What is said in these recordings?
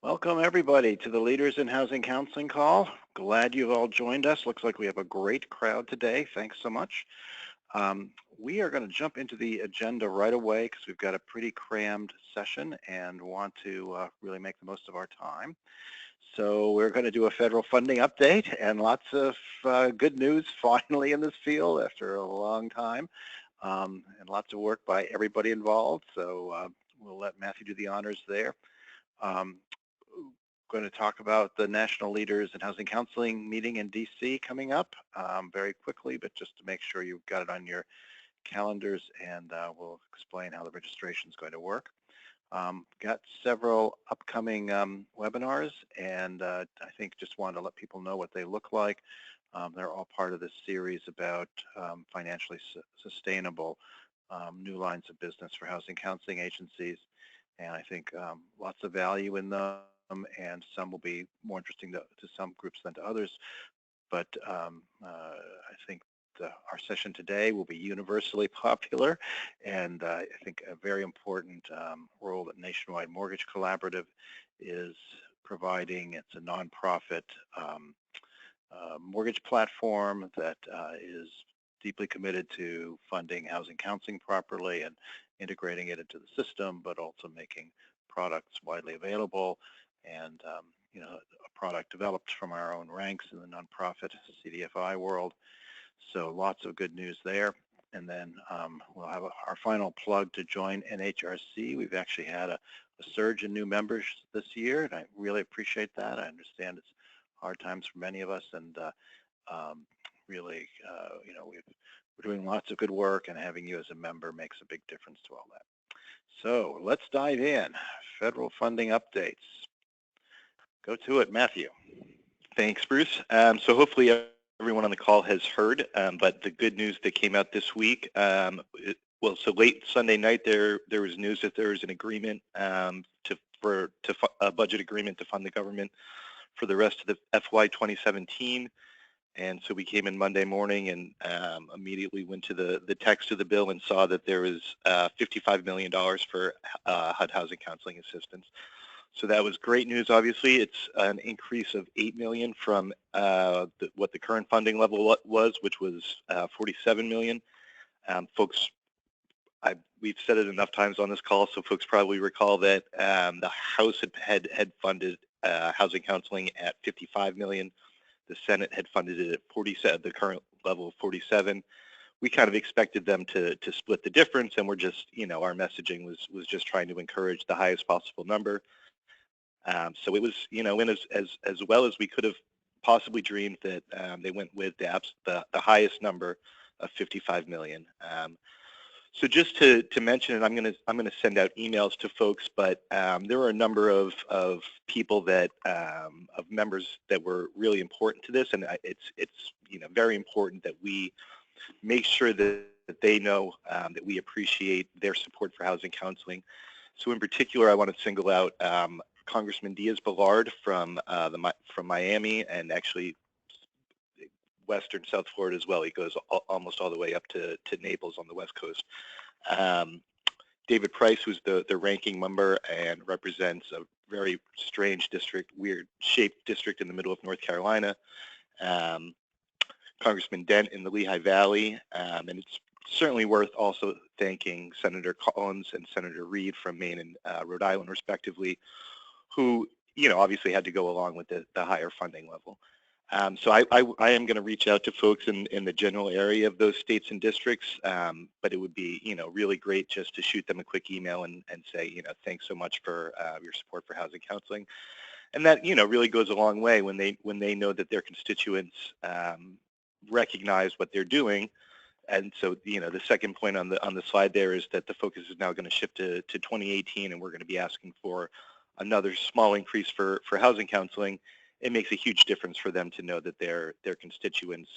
Welcome everybody to the Leaders in Housing Counseling call. Glad you've all joined us. Looks like we have a great crowd today. Thanks so much. We are going to jump into the agenda right away because we've got a pretty crammed session and want to really make the most of our time. So we're going to do a federal funding update and lots of good news finally in this field after a long time, and lots of work by everybody involved. So we'll let Matthew do the honors there. Going to talk about the National Leaders in Housing Counseling meeting in DC coming up very quickly, but just to make sure you've got it on your calendars, and we'll explain how the registration is going to work. Got several upcoming webinars, and I think just wanted to let people know what they look like. They're all part of this series about financially sustainable new lines of business for housing counseling agencies. And I think lots of value in them, and some will be more interesting to some groups than to others. But I think our session today will be universally popular, and I think a very important role that Nationwide Mortgage Collaborative is providing. It's a nonprofit mortgage platform that is deeply committed to funding housing counseling properly and integrating it into the system, but also making products widely available, and a product developed from our own ranks in the nonprofit CDFI world. So lots of good news there. And then we'll have our final plug to join NHRC. We've actually had a surge in new members this year, and I really appreciate that. I understand it's hard times for many of us, and really, we're doing lots of good work, and having you as a member makes a big difference to all that. So let's dive in. Federal funding updates. Go to it, Matthew. Thanks, Bruce. So hopefully everyone on the call has heard, but the good news that came out this week, so late Sunday night there was news that there was an agreement for a budget agreement to fund the government for the rest of the FY 2017. And so we came in Monday morning and immediately went to the text of the bill and saw that there was $55 million for HUD housing counseling assistance. So that was great news. Obviously, it's an increase of $8 million from what the current funding level was, which was $47 million. Folks, we've said it enough times on this call, so folks probably recall that the House had funded housing counseling at $55 million. The Senate had funded it at 47, the current level of 47. We kind of expected them to split the difference, and we're just, our messaging was just trying to encourage the highest possible number. So it was, in as well as we could have possibly dreamed, that they went with the highest number of $55 million. So just to mention it, I'm gonna send out emails to folks, but there were a number of people that of members that were really important to this, and it's very important that we make sure that they know that we appreciate their support for housing counseling. So in particular, I want to single out Congressman Diaz-Balart from Miami, and actually Western South Florida as well. He goes almost all the way up to Naples on the West Coast. David Price, who's the ranking member and represents a very strange district, weird shaped district in the middle of North Carolina. Congressman Dent in the Lehigh Valley, and it's certainly worth also thanking Senator Collins and Senator Reed from Maine and Rhode Island, respectively, who obviously had to go along with the higher funding level. So I am going to reach out to folks in the general area of those states and districts, but it would be really great just to shoot them a quick email and say thanks so much for your support for housing counseling, and that really goes a long way when they know that their constituents recognize what they're doing. And so the second point on the slide there is that the focus is now going to shift to 2018, and we're going to be asking for another small increase for housing counseling. It makes a huge difference for them to know that their constituents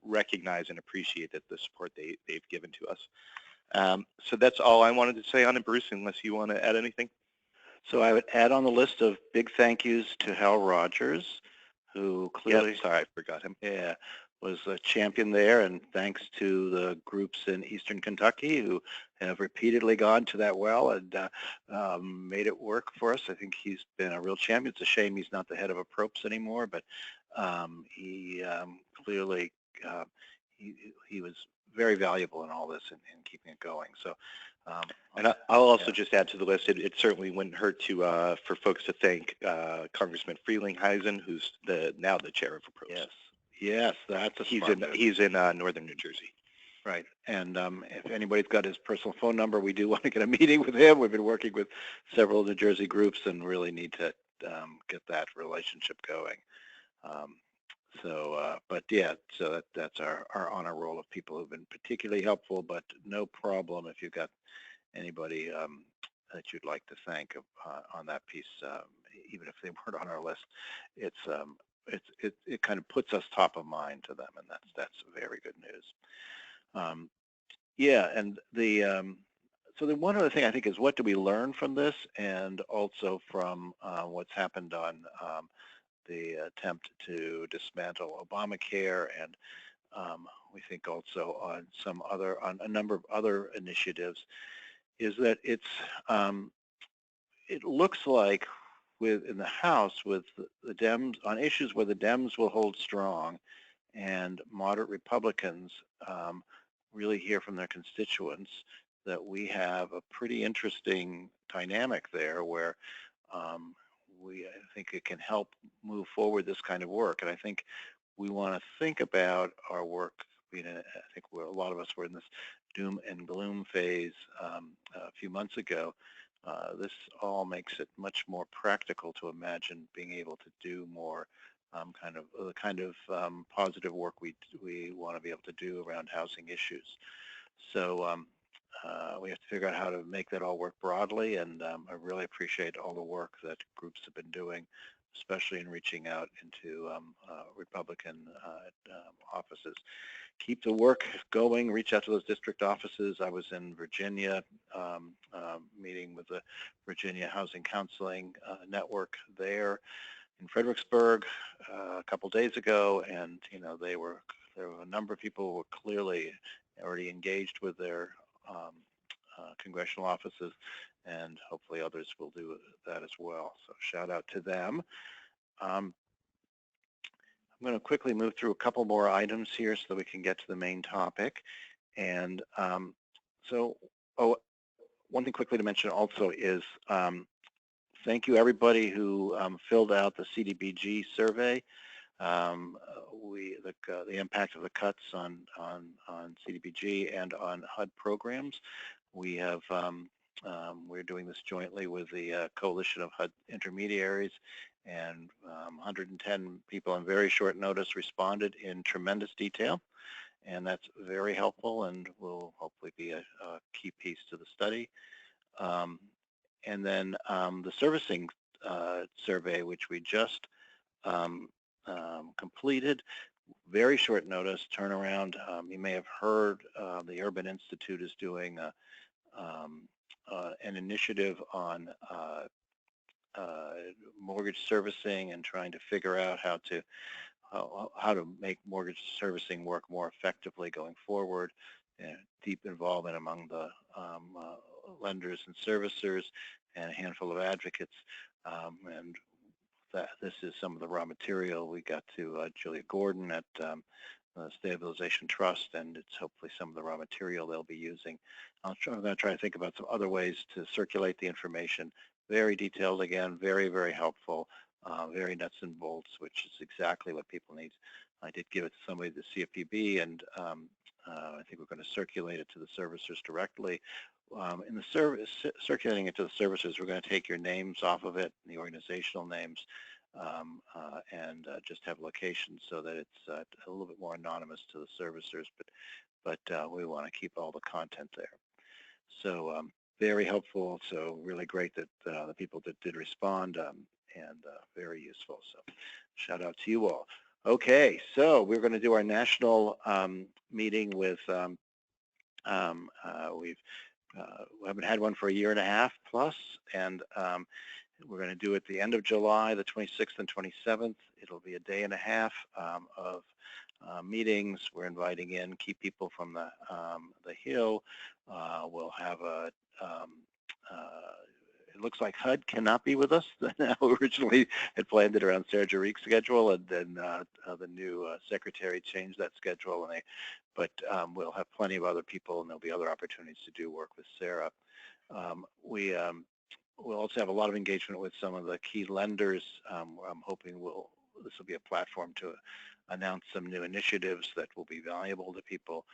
recognize and appreciate that the support they've given to us. So that's all I wanted to say on it, Bruce, unless you want to add anything. So I would add on the list of big thank yous to Hal Rogers, who clearly, sorry, I forgot him. Yeah, was a champion there, and thanks to the groups in Eastern Kentucky who have repeatedly gone to that well and made it work for us. I think he's been a real champion. It's a shame he's not the head of APROPS anymore, but he clearly uh, he was very valuable in all this and keeping it going. So. And I'll also just add to the list, it certainly wouldn't hurt to for folks to thank Congressman Frelinghuysen, who's now the chair of APROPS. Yes, that's a smart move. He's in northern New Jersey. Right, and if anybody's got his personal phone number, we do want to get a meeting with him. We've been working with several New Jersey groups and really need to get that relationship going. But yeah, so that's our honor roll of people who've been particularly helpful, but no problem if you've got anybody that you'd like to thank on that piece, even if they weren't on our list. It kind of puts us top of mind to them, and that's very good news. Yeah, and so the one other thing I think is, what do we learn from this, and also from what's happened on the attempt to dismantle Obamacare, and we think also on a number of other initiatives, is that it looks like in the House with the Dems on issues where the Dems will hold strong and moderate Republicans really hear from their constituents, that we have a pretty interesting dynamic there where I think it can help move forward this kind of work. And I think we want to think about our work. I think a lot of us were in this doom and gloom phase a few months ago. This all makes it much more practical to imagine being able to do more the kind of positive work we want to be able to do around housing issues. So we have to figure out how to make that all work broadly, and I really appreciate all the work that groups have been doing, especially in reaching out into Republican offices. Keep the work going, reach out to those district offices. I was in Virginia meeting with the Virginia Housing Counseling Network there in Fredericksburg a couple days ago, and there were a number of people who were clearly already engaged with their congressional offices, and hopefully others will do that as well. So shout out to them. I'm going to quickly move through a couple more items here so that we can get to the main topic. And one thing quickly to mention also is thank you everybody who filled out the CDBG survey. The impact of the cuts on CDBG and on HUD programs. We're doing this jointly with the Coalition of HUD Intermediaries, and 110 people on very short notice responded in tremendous detail, and that's very helpful and will hopefully be a key piece to the study. And then the servicing survey, which we just completed, very short notice turnaround. You may have heard the Urban Institute is doing an initiative on mortgage servicing and trying to figure out how to make mortgage servicing work more effectively going forward. Deep involvement among the lenders and servicers and a handful of advocates, and this is some of the raw material. We got to Julia Gordon at Stabilization Trust, and it's hopefully some of the raw material they'll be using. I'm going to try to think about some other ways to circulate the information. Very detailed again, very, very helpful, very nuts and bolts, which is exactly what people need. I did give it to somebody at the CFPB, and I think we're going to circulate it to the servicers directly. In the circulating it to the servicers, we're going to take your names off of it, the organizational names, and just have locations so that it's a little bit more anonymous to the servicers, but we want to keep all the content there. So very helpful, so really great that the people that did respond, and very useful. So shout out to you all. Okay, so we're going to do our national meeting with, we haven't had one for a year and a half plus, and we're going to do it the end of July, the 26th and 27th. It'll be a day and a half of meetings. We're inviting in key people from the Hill. We'll have a it looks like HUD cannot be with us. Now, originally had planned it around Sarah Jarik's schedule, and then the new secretary changed that schedule. But we'll have plenty of other people, and there'll be other opportunities to do work with Sarah. We'll also have a lot of engagement with some of the key lenders. I'm hoping this will be a platform to announce some new initiatives that will be valuable to people.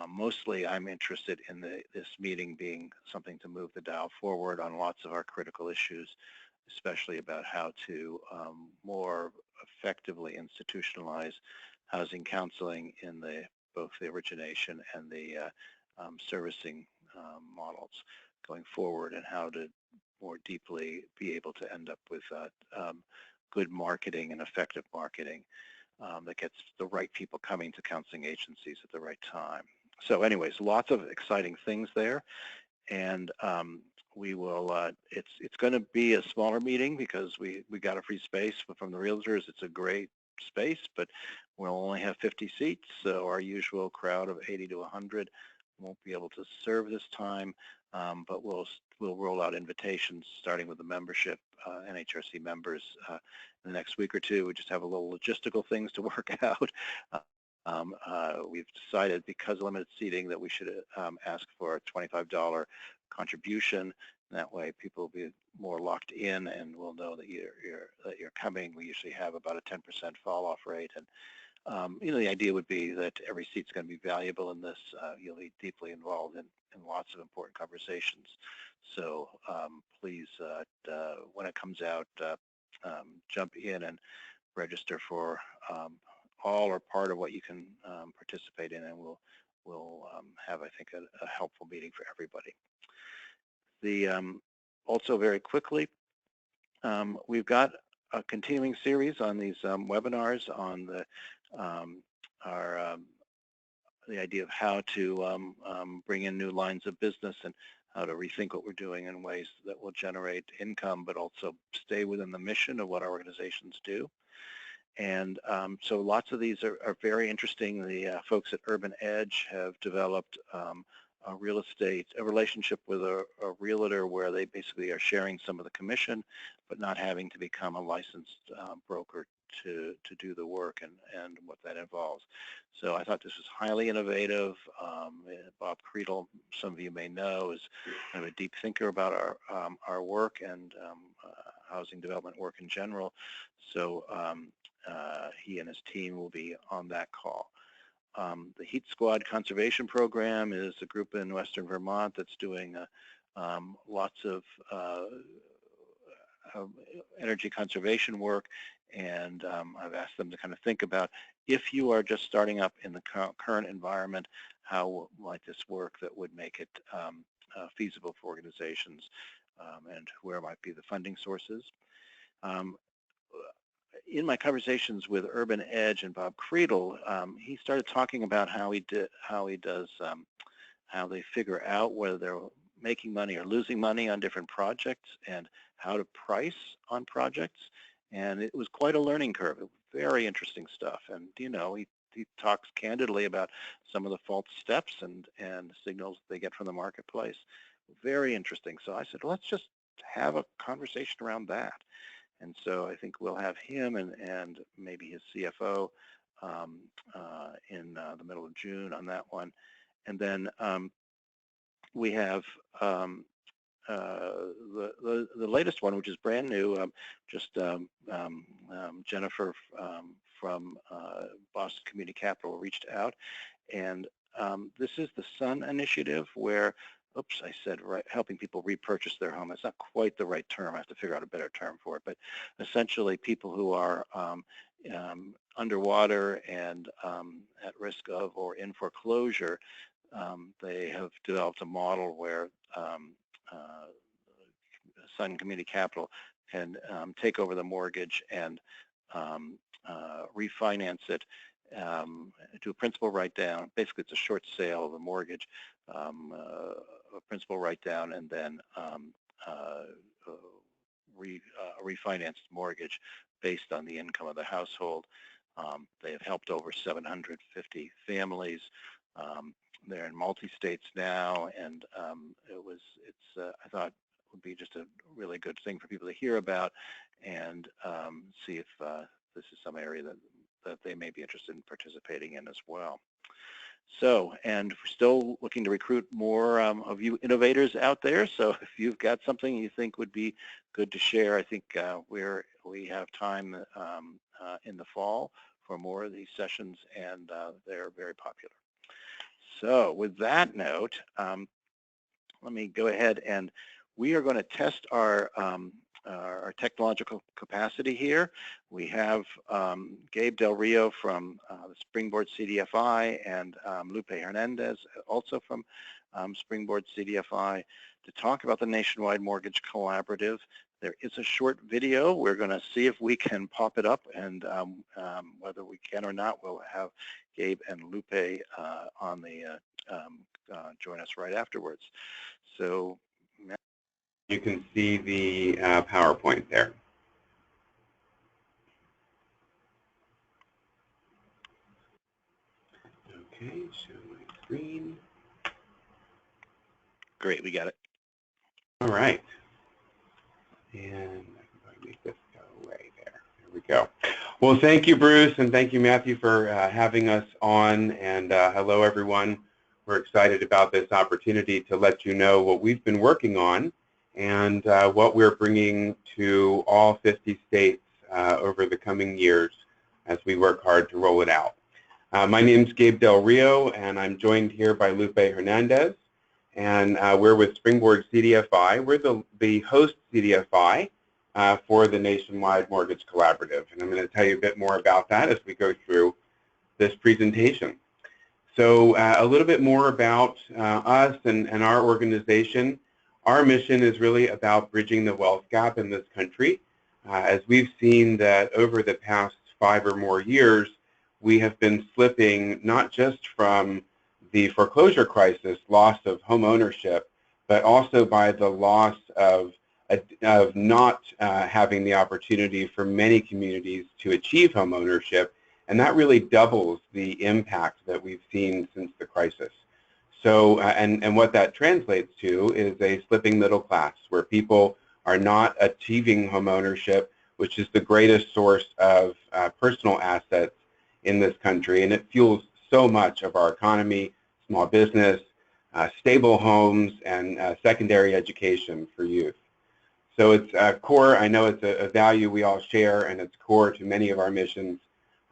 Mostly, I'm interested in this meeting being something to move the dial forward on lots of our critical issues, especially about how to more effectively institutionalize housing counseling in both the origination and the servicing models going forward, and how to more deeply be able to end up with good marketing and effective marketing that gets the right people coming to counseling agencies at the right time. So anyways, lots of exciting things there. And we will, it's going to be a smaller meeting because we got a free space from the realtors. It's a great space, but we'll only have 50 seats. So our usual crowd of 80 to 100 won't be able to serve this time, but we'll roll out invitations starting with the membership, NHRC members in the next week or two. We just have a little logistical things to work out. We've decided, because of limited seating, that we should ask for a $25 contribution. That way people will be more locked in and will know that you're coming. We usually have about a 10% fall off rate. And the idea would be that every seat's going to be valuable in this. You'll be deeply involved in lots of important conversations. So please, when it comes out, jump in and register for all or part of what you can participate in, and we'll have, I think, a helpful meeting for everybody. Also, very quickly, we've got a continuing series on these webinars on the idea of how to bring in new lines of business and how to rethink what we're doing in ways that will generate income, but also stay within the mission of what our organizations do. And so lots of these are very interesting. The folks at Urban Edge have developed a relationship with a realtor where they basically are sharing some of the commission, but not having to become a licensed broker to do the work and what that involves. So I thought this was highly innovative. Bob Creedle, some of you may know, is kind of a deep thinker about our work and housing development work in general. So he and his team will be on that call. The Heat Squad Conservation Program is a group in Western Vermont that's doing lots of energy conservation work, and I've asked them to kind of think about, if you are just starting up in the current environment, how might this work that would make it feasible for organizations, and where might be the funding sources. In my conversations with Urban Edge and Bob Creedle, he started talking about how they figure out whether they're making money or losing money on different projects and how to price on projects. And it was quite a learning curve. It was very interesting stuff. And he talks candidly about some of the false steps and signals they get from the marketplace. Very interesting. So I said, let's just have a conversation around that. And so I think we'll have him and maybe his CFO in the middle of June on that one. And then we have the latest one, which is brand new. Jennifer from Boston Community Capital reached out. And this is the SUN initiative, where oops, I said right, helping people repurchase their home. It's not quite the right term. I have to figure out a better term for it. But essentially, people who are underwater and at risk of or in foreclosure, they have developed a model where SUN Community Capital can take over the mortgage and refinance it, do a principal write-down. Basically, it's a short sale of the mortgage, a principal write-down, and then refinanced mortgage based on the income of the household. They have helped over 750 families. They're in multi-states now, and I thought it would be just a really good thing for people to hear about and see if this is some area that they may be interested in participating in as well. So, and we're still looking to recruit more of you innovators out there. So if you've got something you think would be good to share, I think we have time in the fall for more of these sessions, and they're very popular. So with that note, let me go ahead, and we are going to test our technological capacity here. We have Gabe Del Rio from the Springboard CDFI and Lupe Hernandez also from Springboard CDFI to talk about the Nationwide Mortgage Collaborative. There is a short video. We're going to see if we can pop it up, and whether we can or not, we'll have Gabe and Lupe on the join us right afterwards. So you can see the PowerPoint there. Okay, show my screen. Great, we got it. All right. And I can probably make this go away there. There we go. Well, thank you, Bruce, and thank you, Matthew, for having us on. And hello, everyone. We're excited about this opportunity to let you know what we've been working on and what we're bringing to all 50 states over the coming years as we work hard to roll it out. My name's Gabe Del Rio, and I'm joined here by Lupe Hernandez, and we're with Springboard CDFI. We're the host CDFI for the Nationwide Mortgage Collaborative, and I'm going to tell you a bit more about that as we go through this presentation. So a little bit more about us and our organization. Our mission is really about bridging the wealth gap in this country. As we've seen that over the past 5 or more years, we have been slipping not just from the foreclosure crisis, loss of home ownership, but also by the loss of not having the opportunity for many communities to achieve home ownership. And that really doubles the impact that we've seen since the crisis. So, and what that translates to is a slipping middle class where people are not achieving home ownership, which is the greatest source of personal assets in this country. And it fuels so much of our economy, small business, stable homes, and secondary education for youth. So it's core. I know it's a value we all share, and it's core to many of our missions.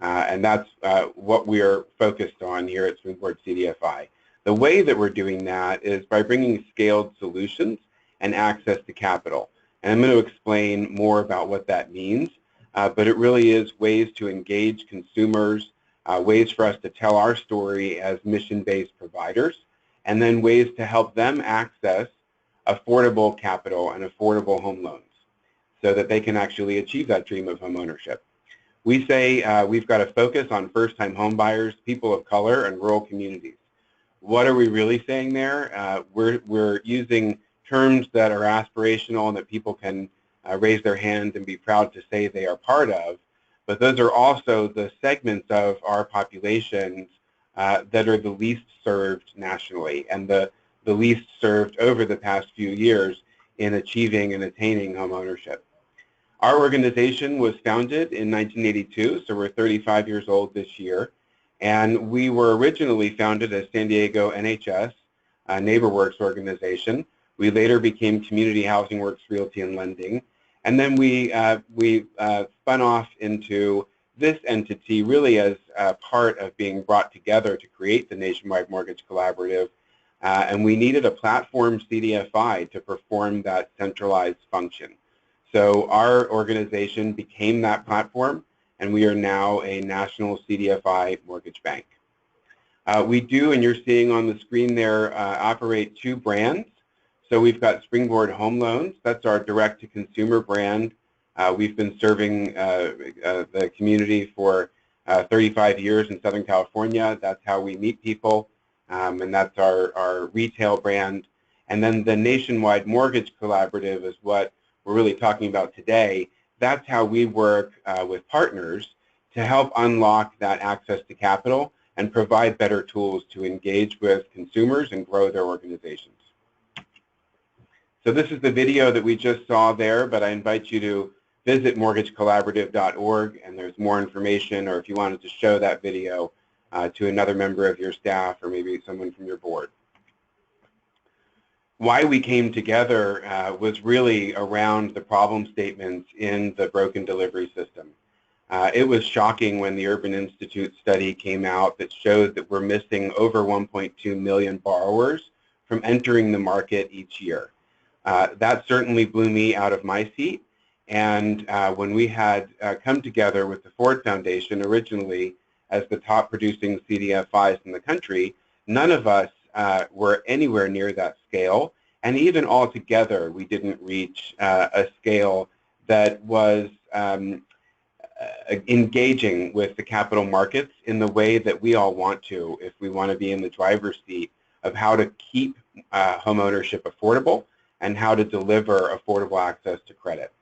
And that's what we're focused on here at Springboard CDFI. The way that we're doing that is by bringing scaled solutions and access to capital. And I'm going to explain more about what that means, but it really is ways to engage consumers, ways for us to tell our story as mission-based providers, and then ways to help them access affordable capital and affordable home loans so that they can actually achieve that dream of home ownership. We say we've got to focus on first-time home buyers, people of color, and rural communities. What are we really saying there? We're using terms that are aspirational and that people can raise their hand and be proud to say they are part of, but those are also the segments of our populations that are the least served nationally and the least served over the past few years in achieving and attaining home ownership. Our organization was founded in 1982, so we're 35 years old this year, and we were originally founded as San Diego NHS, a NeighborWorks organization. We later became Community Housing Works Realty and Lending, and then we spun off into this entity really as part of being brought together to create the Nationwide Mortgage Collaborative, and we needed a platform CDFI to perform that centralized function. So our organization became that platform, and we are now a national CDFI mortgage bank. We do, and you're seeing on the screen there, operate 2 brands. So we've got Springboard Home Loans. That's our direct-to-consumer brand. We've been serving the community for 35 years in Southern California. That's how we meet people, and that's our retail brand. And then the Nationwide Mortgage Collaborative is what we're really talking about today. That's how we work with partners to help unlock that access to capital and provide better tools to engage with consumers and grow their organizations. So this is the video that we just saw there, but I invite you to visit mortgagecollaborative.org, and there's more information, or if you wanted to show that video to another member of your staff or maybe someone from your board. Why we came together was really around the problem statements in the broken delivery system. It was shocking when the Urban Institute study came out that showed that we're missing over 1.2 million borrowers from entering the market each year. That certainly blew me out of my seat. And when we had come together with the Ford Foundation originally as the top producing CDFIs in the country, none of us were anywhere near that scale. And even all together, we didn't reach a scale that was engaging with the capital markets in the way that we all want to if we want to be in the driver's seat of how to keep home ownership affordable and how to deliver affordable access to credit.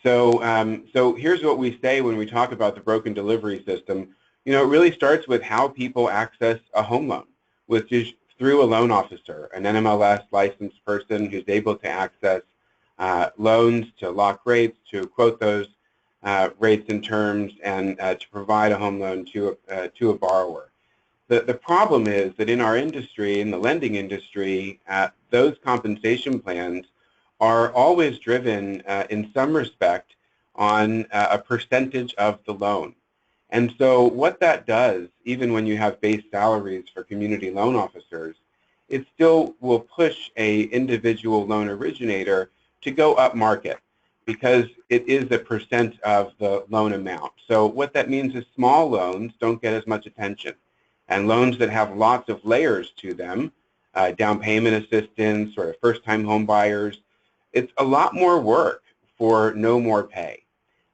So here's what we say when we talk about the broken delivery system. You know, it really starts with how people access a home loan, which is through a loan officer, an NMLS licensed person who's able to access loans, to lock rates, to quote those rates and terms, and to provide a home loan to a borrower. The problem is that in our industry, in the lending industry, those compensation plans are always driven in some respect on a percentage of the loan. And so what that does, even when you have base salaries for community loan officers, it still will push a individual loan originator to go up market because it is a percent of the loan amount. So what that means is small loans don't get as much attention. And loans that have lots of layers to them, down payment assistance or first-time home buyers, it's a lot more work for no more pay.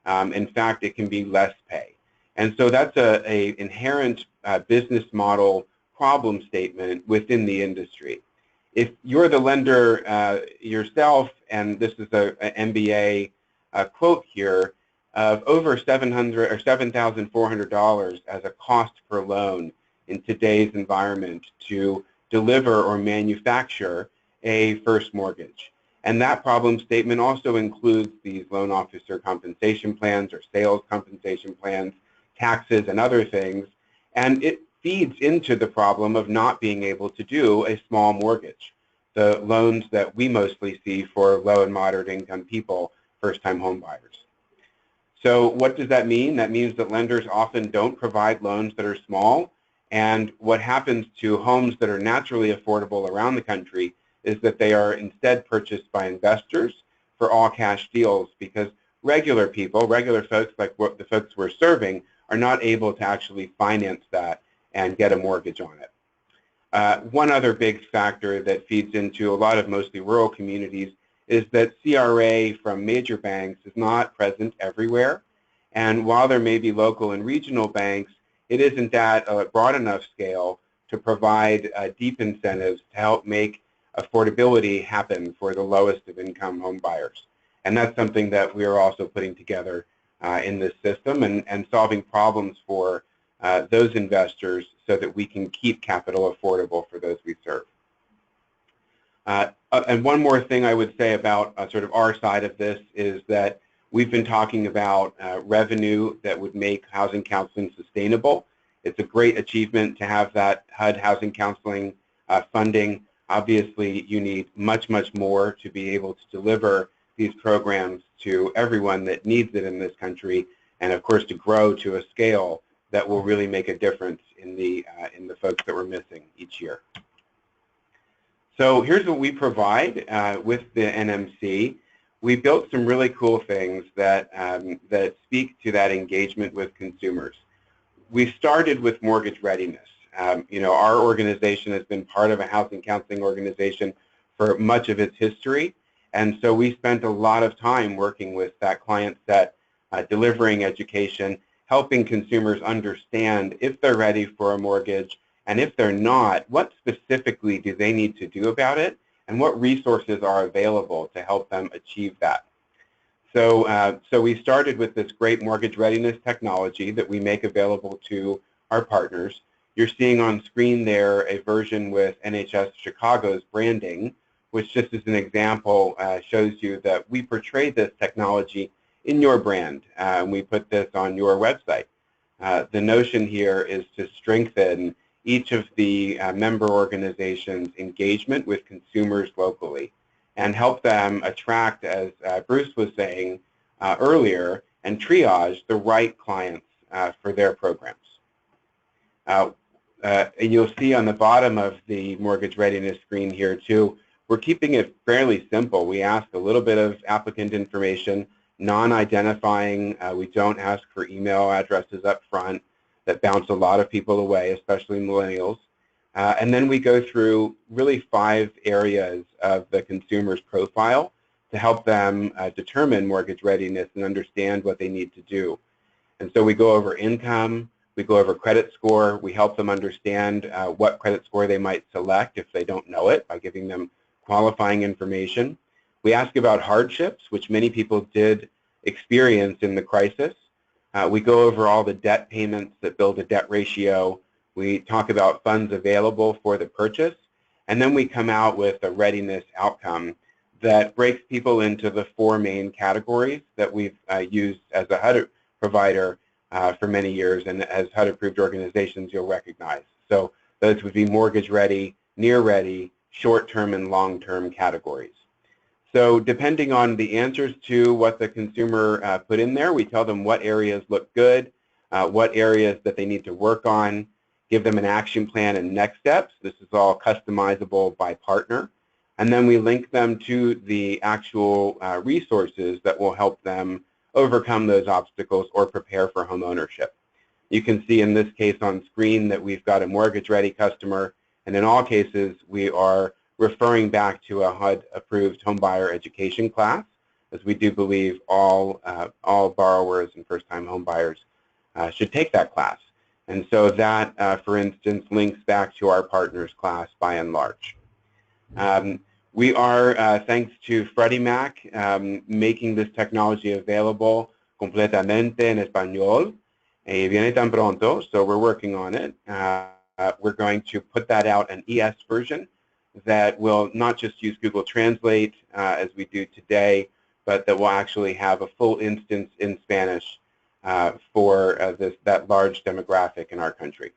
In fact, it can be less pay. And so that's an inherent business model problem statement within the industry. If you're the lender yourself, and this is an MBA quote here, of over $700 or $7,400 as a cost per loan in today's environment to deliver or manufacture a first mortgage. And that problem statement also includes these loan officer compensation plans or sales compensation plans, taxes, and other things. And it feeds into the problem of not being able to do a small mortgage, the loans that we mostly see for low and moderate income people, first-time home buyers. So what does that mean? That means that lenders often don't provide loans that are small. And what happens to homes that are naturally affordable around the country is that they are instead purchased by investors for all-cash deals because regular people, regular folks like what the folks we're serving, are not able to actually finance that and get a mortgage on it. One other big factor that feeds into a lot of mostly rural communities is that CRA from major banks is not present everywhere. And while there may be local and regional banks, it isn't at a broad enough scale to provide deep incentives to help make affordability happen for the lowest of income home buyers. And that's something that we are also putting together in this system and solving problems for those investors so that we can keep capital affordable for those we serve. And one more thing I would say about sort of our side of this is that we've been talking about revenue that would make housing counseling sustainable. It's a great achievement to have that HUD housing counseling funding. Obviously, you need much, much more to be able to deliver these programs to everyone that needs it in this country, and of course to grow to a scale that will really make a difference in the folks that we're missing each year. So here's what we provide with the NMC. We built some really cool things that, that speak to that engagement with consumers. We started with mortgage readiness. You know, our organization has been part of a housing counseling organization for much of its history, and so we spent a lot of time working with that client set, delivering education, helping consumers understand if they're ready for a mortgage, and if they're not, what specifically do they need to do about it, and what resources are available to help them achieve that. So we started with this great mortgage readiness technology that we make available to our partners. You're seeing on screen there a version with NHS Chicago's branding, which just as an example shows you that we portray this technology in your brand, and we put this on your website. The notion here is to strengthen each of the member organizations' engagement with consumers locally and help them attract, as Bruce was saying earlier, and triage the right clients for their programs. You'll see on the bottom of the mortgage readiness screen here too, we're keeping it fairly simple. We ask a little bit of applicant information, non-identifying. We don't ask for email addresses up front that bounce a lot of people away, especially millennials. And then we go through really 5 areas of the consumer's profile to help them determine mortgage readiness and understand what they need to do. And so we go over income, we go over credit score, we help them understand what credit score they might select if they don't know it by giving them qualifying information. We ask about hardships, which many people did experience in the crisis. We go over all the debt payments that build a debt ratio. We talk about funds available for the purchase, and then we come out with a readiness outcome that breaks people into the 4 main categories that we've used as a HUD provider for many years, and as HUD-approved organizations you'll recognize. So those would be mortgage ready, near ready, short-term and long-term categories. So depending on the answers to what the consumer put in there, we tell them what areas look good, what areas that they need to work on, give them an action plan and next steps. This is all customizable by partner. And then we link them to the actual resources that will help them overcome those obstacles or prepare for home ownership. You can see in this case on screen that we've got a mortgage-ready customer, and in all cases we are referring back to a HUD-approved homebuyer education class, as we do believe all borrowers and first-time homebuyers should take that class. And so that, for instance, links back to our partners class by and large. We are, thanks to Freddie Mac, making this technology available completamente en español. Viene tan pronto, so we're working on it. We're going to put that out an ES version that will not just use Google Translate as we do today, but that will actually have a full instance in Spanish for that large demographic in our country.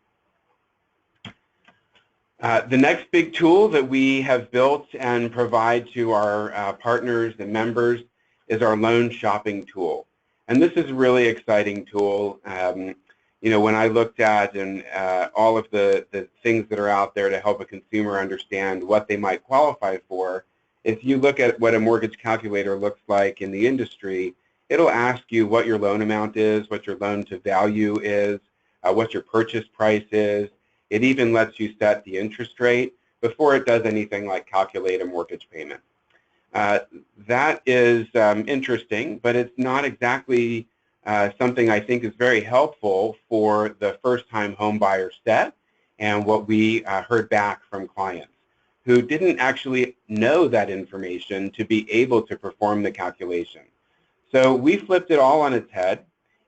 The next big tool that we have built and provide to our partners and members is our loan shopping tool. And this is a really exciting tool. You know, when I looked at all of the things that are out there to help a consumer understand what they might qualify for, if you look at what a mortgage calculator looks like in the industry, it'll ask you what your loan amount is, what your loan to value is, what your purchase price is. It even lets you set the interest rate before it does anything like calculate a mortgage payment. That is interesting, but it's not exactly something I think is very helpful for the first-time home buyer set and what we heard back from clients who didn't actually know that information to be able to perform the calculation. So we flipped it all on its head,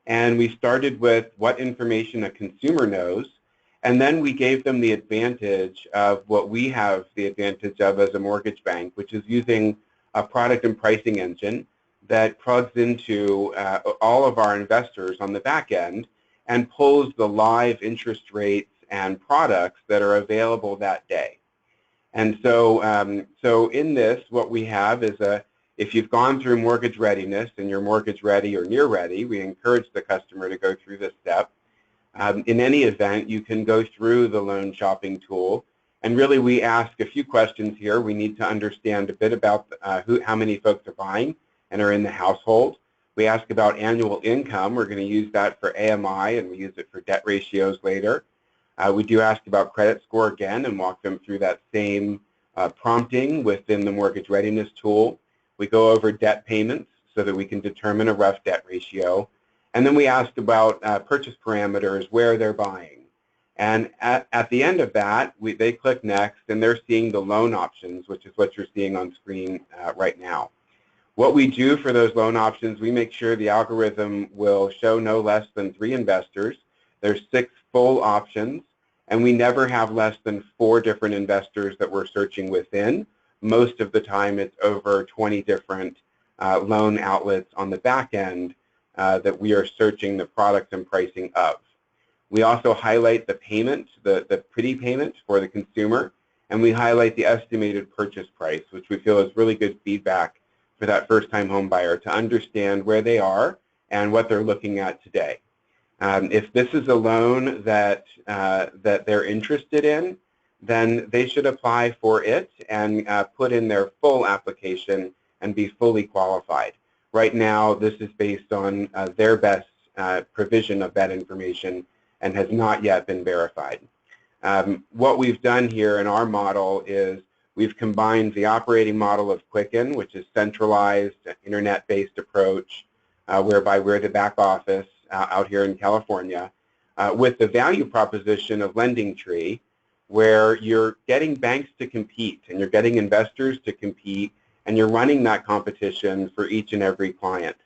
and we started with what information a consumer knows, and then we gave them the advantage of what we have the advantage of as a mortgage bank, which is using a product and pricing engine that plugs into all of our investors on the back end and pulls the live interest rates and products that are available that day. And so, so in this, what we have is if you've gone through mortgage readiness and you're mortgage ready or near ready, we encourage the customer to go through this step. In any event, you can go through the loan shopping tool, and really we ask a few questions here. We need to understand a bit about how many folks are buying and are in the household. We ask about annual income. We're going to use that for AMI, and we use it for debt ratios later. We do ask about credit score again and walk them through that same prompting within the mortgage readiness tool. We go over debt payments so that we can determine a rough debt ratio. And then we ask about purchase parameters, where they're buying. And at the end of that, they click next, and they're seeing the loan options, which is what you're seeing on screen right now. What we do for those loan options, we make sure the algorithm will show no less than 3 investors. There's 6 full options, and we never have less than 4 different investors that we're searching within. Most of the time, it's over 20 different loan outlets on the back end that we are searching the products and pricing of. We also highlight the payment, the pretty payment for the consumer, and we highlight the estimated purchase price, which we feel is really good feedback for that first-time home buyer to understand where they are and what they're looking at today. If this is a loan that they're interested in, then they should apply for it and put in their full application and be fully qualified. Right now, this is based on their best provision of that information and has not yet been verified. What we've done here in our model is we've combined the operating model of Quicken, which is centralized, internet-based approach, whereby we're the back office out here in California, with the value proposition of LendingTree, where you're getting banks to compete and you're getting investors to compete and you're running that competition for each and every client.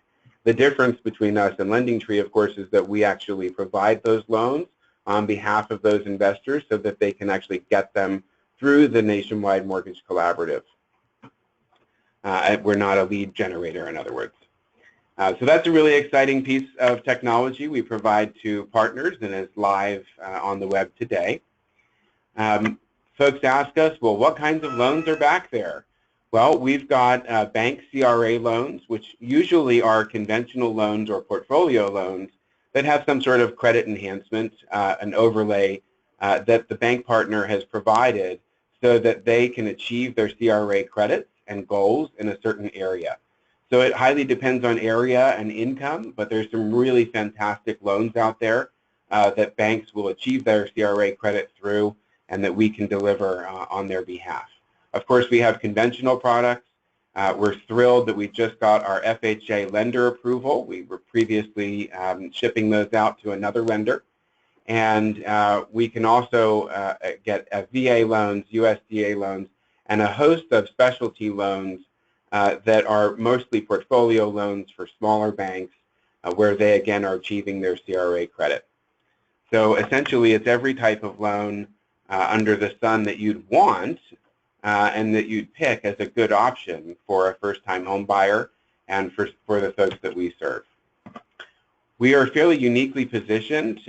The difference between us and LendingTree, of course, is that we actually provide those loans on behalf of those investors so that they can actually get them through the Nationwide Mortgage Collaborative. We're not a lead generator, in other words. So that's a really exciting piece of technology we provide to partners and is live on the web today. Folks ask us, well, what kinds of loans are back there? Well, we've got bank CRA loans, which usually are conventional loans or portfolio loans that have some sort of credit enhancement, an overlay that the bank partner has provided so that they can achieve their CRA credits and goals in a certain area. So it highly depends on area and income, but there's some really fantastic loans out there that banks will achieve their CRA credit through and that we can deliver on their behalf. Of course, we have conventional products. We're thrilled that we just got our FHA lender approval. We were previously shipping those out to another lender. And we can also get VA loans, USDA loans, and a host of specialty loans that are mostly portfolio loans for smaller banks where they, again, are achieving their CRA credit. So essentially, it's every type of loan under the sun that you'd want and that you'd pick as a good option for a first-time home buyer and for the folks that we serve. We are fairly uniquely positioned.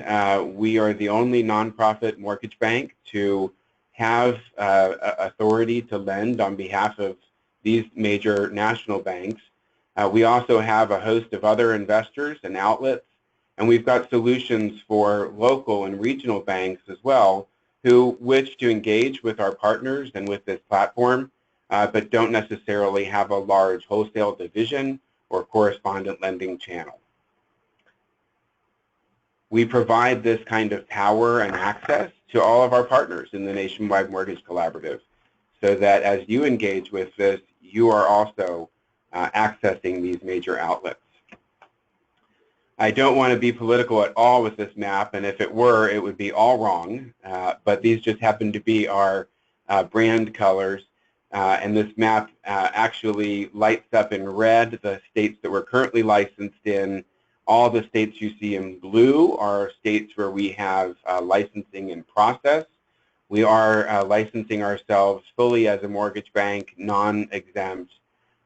We are the only nonprofit mortgage bank to have authority to lend on behalf of these major national banks. We also have a host of other investors and outlets, and we've got solutions for local and regional banks as well who wish to engage with our partners and with this platform, but don't necessarily have a large wholesale division or correspondent lending channel. We provide this kind of power and access to all of our partners in the Nationwide Mortgage Collaborative so that as you engage with this, you are also accessing these major outlets. I don't want to be political at all with this map, and if it were, it would be all wrong, but these just happen to be our brand colors, and this map actually lights up in red the states that we're currently licensed in. All the states you see in blue are states where we have licensing in process. We are licensing ourselves fully as a mortgage bank, non-exempt,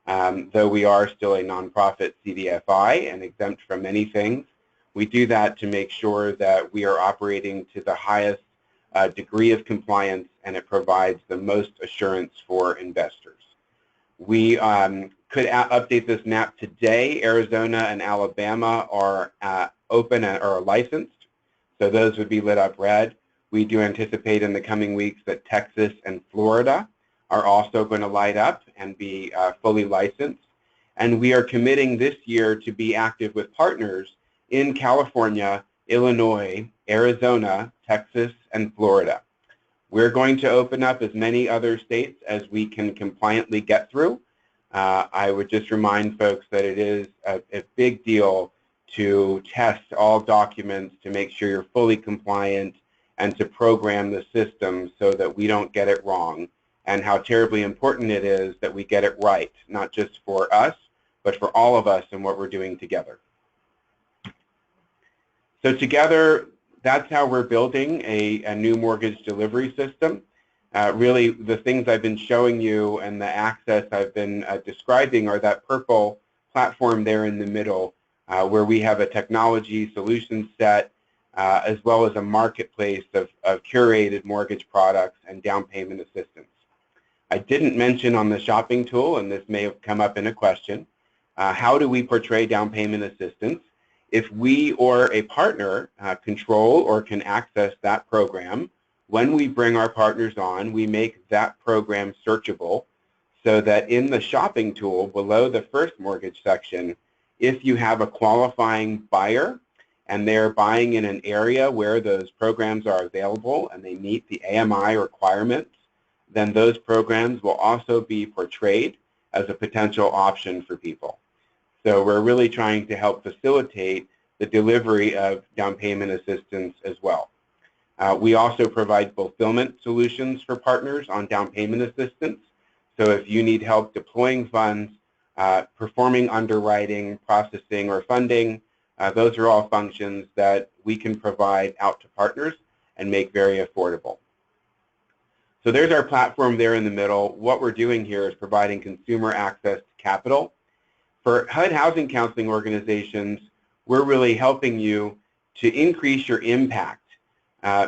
though we are still a nonprofit CDFI and exempt from many things. We do that to make sure that we are operating to the highest degree of compliance and it provides the most assurance for investors. We could update this map today. Arizona and Alabama are open or licensed, so those would be lit up red. We do anticipate in the coming weeks that Texas and Florida are also going to light up and be fully licensed. And we are committing this year to be active with partners in California, Illinois, Arizona, Texas, and Florida. We're going to open up as many other states as we can compliantly get through. I would just remind folks that it is a big deal to test all documents to make sure you're fully compliant and to program the system so that we don't get it wrong, and how terribly important it is that we get it right, not just for us, but for all of us and what we're doing together. So together, that's how we're building a new mortgage delivery system. Really, the things I've been showing you and the access I've been describing are that purple platform there in the middle, where we have a technology solution set, as well as a marketplace of curated mortgage products and down payment assistance. I didn't mention on the shopping tool, and this may have come up in a question, how do we portray down payment assistance? If we or a partner control or can access that program, when we bring our partners on, we make that program searchable so that in the shopping tool below the first mortgage section, if you have a qualifying buyer and they're buying in an area where those programs are available and they meet the AMI requirements, then those programs will also be portrayed as a potential option for people. So we're really trying to help facilitate the delivery of down payment assistance as well. We also provide fulfillment solutions for partners on down payment assistance. So if you need help deploying funds, performing underwriting, processing, or funding, those are all functions that we can provide out to partners and make very affordable. So there's our platform there in the middle. What we're doing here is providing consumer access to capital. For HUD housing counseling organizations, we're really helping you to increase your impact,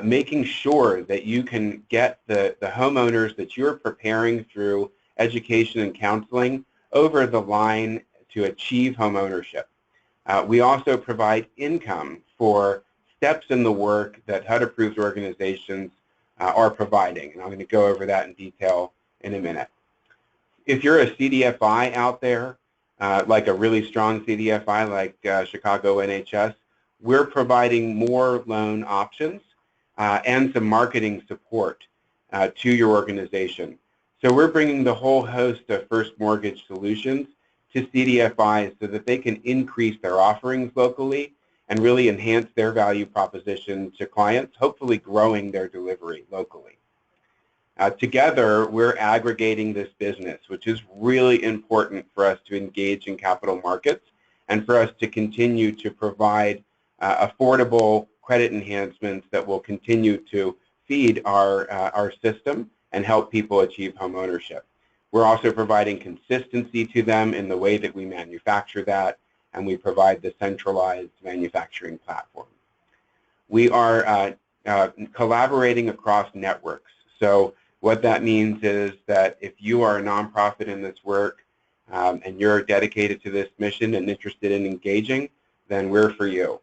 making sure that you can get the homeowners that you're preparing through education and counseling over the line to achieve homeownership. We also provide income for steps in the work that HUD-approved organizations are providing, and I'm going to go over that in detail in a minute. If you're a CDFI out there, like a really strong CDFI like Chicago NHS, we're providing more loan options and some marketing support to your organization. So we're bringing the whole host of first mortgage solutions to CDFIs so that they can increase their offerings locally and really enhance their value proposition to clients, hopefully growing their delivery locally. Together, we're aggregating this business, which is really important for us to engage in capital markets and for us to continue to provide affordable credit enhancements that will continue to feed our system and help people achieve homeownership. We're also providing consistency to them in the way that we manufacture that, and we provide the centralized manufacturing platform. We are collaborating across networks. So what that means is that if you are a nonprofit in this work and you're dedicated to this mission and interested in engaging, then we're for you.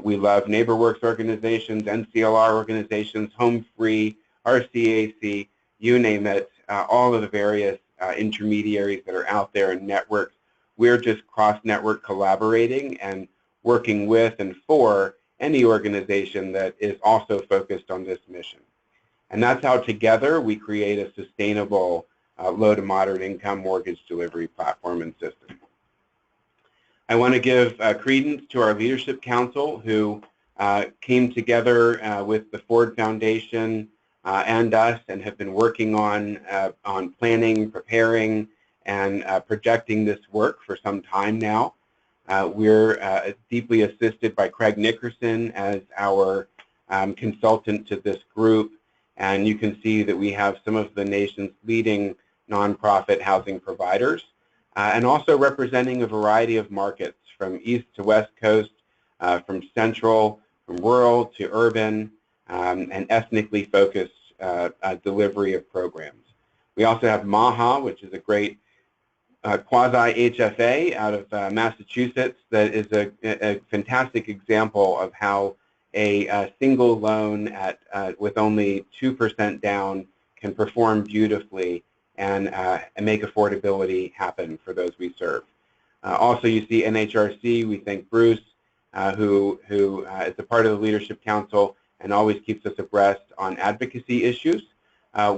We love NeighborWorks organizations, NCLR organizations, Home Free, RCAC, you name it, all of the various intermediaries that are out there in networks. We're just cross-network collaborating and working with and for any organization that is also focused on this mission. And that's how together we create a sustainable low to moderate income mortgage delivery platform and system. I want to give credence to our Leadership Council who came together with the Ford Foundation and us and have been working on planning, preparing, and projecting this work for some time now. We're deeply assisted by Craig Nickerson as our consultant to this group, and you can see that we have some of the nation's leading nonprofit housing providers, and also representing a variety of markets from east to west coast, from central, from rural to urban, and ethnically focused delivery of programs. We also have MAHA, which is a great quasi-HFA out of Massachusetts that is a fantastic example of how a single loan with only 2% down can perform beautifully and make affordability happen for those we serve. Also, you see NHRC. We thank Bruce, who is a part of the Leadership Council and always keeps us abreast on advocacy issues.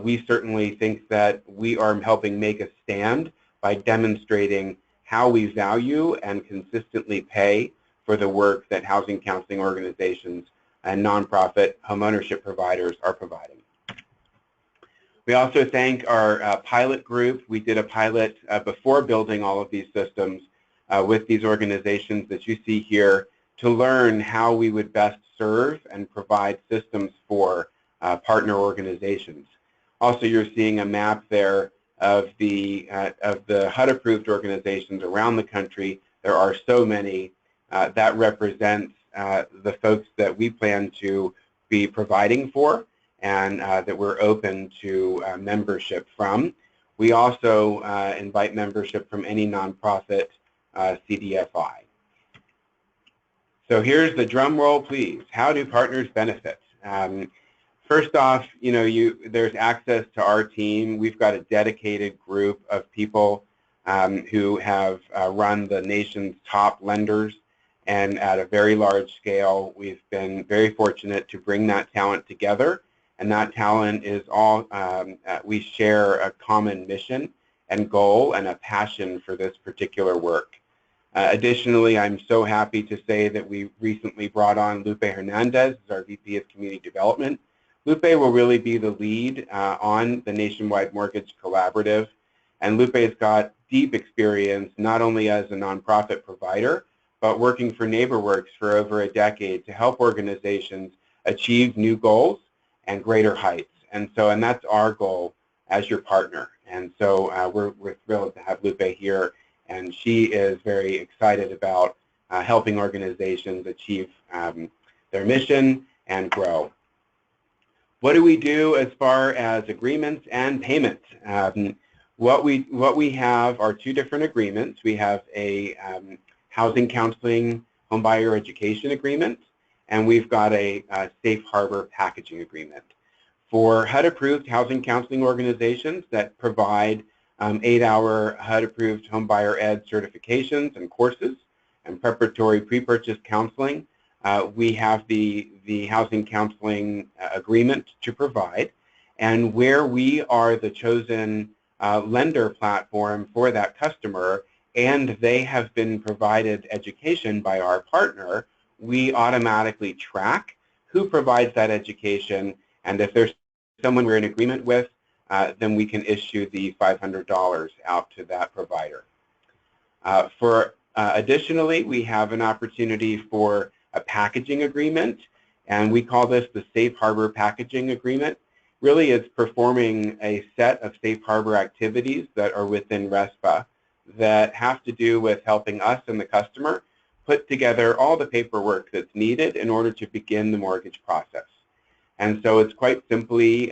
We certainly think that we are helping make a stand by demonstrating how we value and consistently pay for the work that housing counseling organizations and nonprofit homeownership providers are providing. We also thank our pilot group. We did a pilot before building all of these systems with these organizations that you see here to learn how we would best serve and provide systems for partner organizations. Also, you're seeing a map there of the HUD-approved organizations around the country. There are so many. That represents the folks that we plan to be providing for and that we're open to membership from. We also invite membership from any nonprofit CDFI. So here's the drum roll, please. How do partners benefit? First off, there's access to our team. We've got a dedicated group of people who have run the nation's top lenders, and at a very large scale, we've been very fortunate to bring that talent together. And that talent is all, we share a common mission and goal and a passion for this particular work. Additionally, I'm so happy to say that we recently brought on Lupe Hernandez as our VP of Community Development. Lupe will really be the lead on the Nationwide Mortgage Collaborative. And Lupe's got deep experience not only as a nonprofit provider, but working for NeighborWorks for over a decade to help organizations achieve new goals and greater heights. And that's our goal as your partner. And so we're thrilled to have Lupe here, and she is very excited about helping organizations achieve their mission and grow. What do we do as far as agreements and payments? What we have are two different agreements. We have a housing counseling homebuyer education agreement, and we've got a safe harbor packaging agreement. For HUD-approved housing counseling organizations that provide 8-hour HUD-approved homebuyer ed certifications and courses and preparatory pre-purchase counseling, we have the housing counseling agreement to provide. And where we are the chosen lender platform for that customer, and they have been provided education by our partner, we automatically track who provides that education, and if there's someone we're in agreement with, then we can issue the $500 out to that provider. Additionally, we have an opportunity for a packaging agreement, and we call this the Safe Harbor Packaging Agreement. Really, it's performing a set of safe harbor activities that are within RESPA that have to do with helping us and the customer put together all the paperwork that's needed in order to begin the mortgage process. And so it's quite simply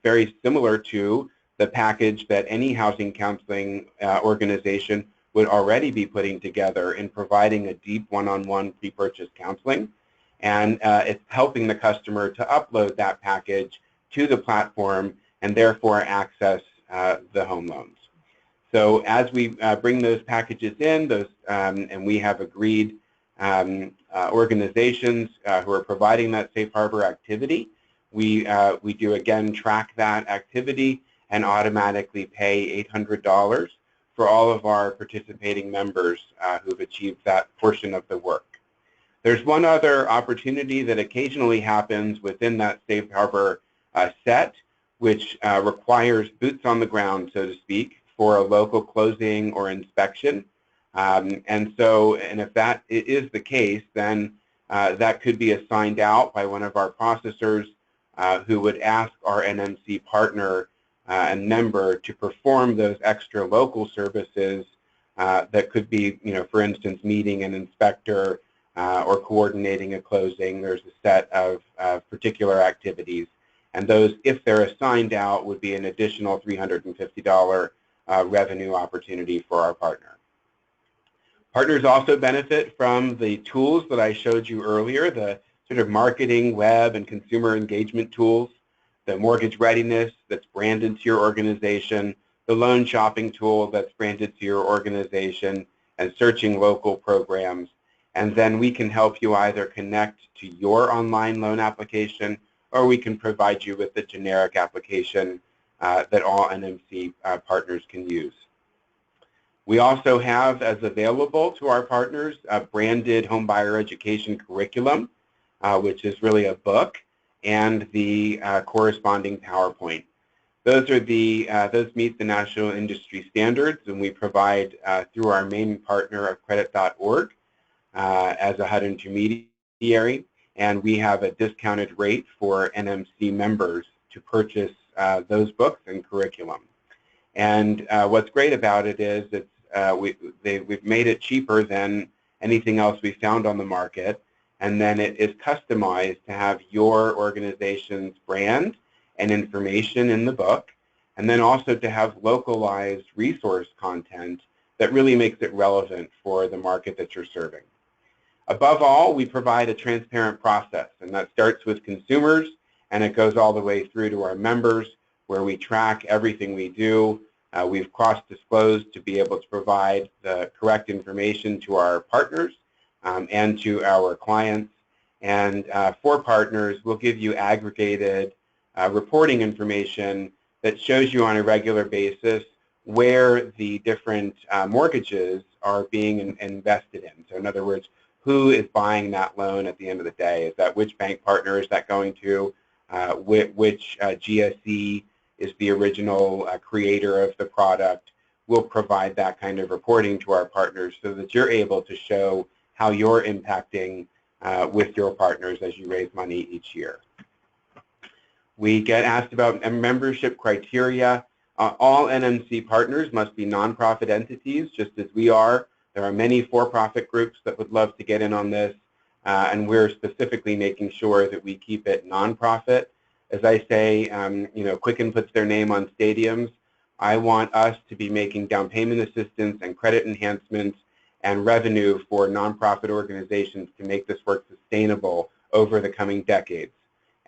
very similar to the package that any housing counseling organization would already be putting together in providing a deep one-on-one pre-purchase counseling. And it's helping the customer to upload that package to the platform and therefore access the home loans. So as we bring those packages in, and we have agreed organizations who are providing that safe harbor activity, we do again track that activity and automatically pay $800 for all of our participating members who've achieved that portion of the work. There's one other opportunity that occasionally happens within that safe harbor set, which requires boots on the ground, so to speak, for a local closing or inspection. And if that is the case, then that could be assigned out by one of our processors who would ask our NMC partner and member to perform those extra local services that could be, for instance, meeting an inspector or coordinating a closing. There's a set of particular activities, and those, if they're assigned out, would be an additional $350 revenue opportunity for our partner. Partners also benefit from the tools that I showed you earlier, the sort of marketing, web, and consumer engagement tools, the mortgage readiness that's branded to your organization, the loan shopping tool that's branded to your organization, and searching local programs. And then we can help you either connect to your online loan application, or we can provide you with the generic application that all NMC partners can use. We also have, as available to our partners, a branded homebuyer education curriculum, which is really a book, and the corresponding PowerPoint. Those are those meet the national industry standards, and we provide through our main partner of credit.org as a HUD intermediary, and we have a discounted rate for NMC members to purchase those books and curriculum. And what's great about it is we've made it cheaper than anything else we found on the market, and then it is customized to have your organization's brand and information in the book, and then also to have localized resource content that really makes it relevant for the market that you're serving. Above all, we provide a transparent process, and that starts with consumers, and it goes all the way through to our members, where we track everything we do. We've cross-disclosed to be able to provide the correct information to our partners and to our clients. And for partners, we'll give you aggregated reporting information that shows you on a regular basis where the different mortgages are being invested in. So in other words, who is buying that loan at the end of the day? Is that which bank partner is that going to? Which GSE is the original creator of the product? We'll provide that kind of reporting to our partners so that you're able to show how you're impacting with your partners as you raise money each year. We get asked about membership criteria. All NMC partners must be nonprofit entities, just as we are. There are many for-profit groups that would love to get in on this, and we're specifically making sure that we keep it nonprofit. As I say, Quicken puts their name on stadiums. I want us to be making down payment assistance and credit enhancements and revenue for nonprofit organizations to make this work sustainable over the coming decades,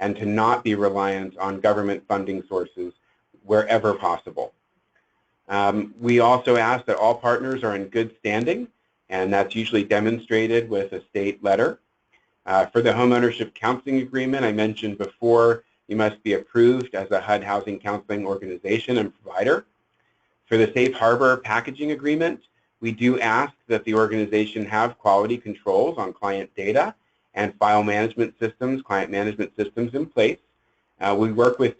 and to not be reliant on government funding sources wherever possible. We also ask that all partners are in good standing, and that's usually demonstrated with a state letter. For the homeownership counseling agreement, I mentioned before, you must be approved as a HUD housing counseling organization and provider. For the safe harbor packaging agreement, we do ask that the organization have quality controls on client data and file management systems, client management systems in place. We work with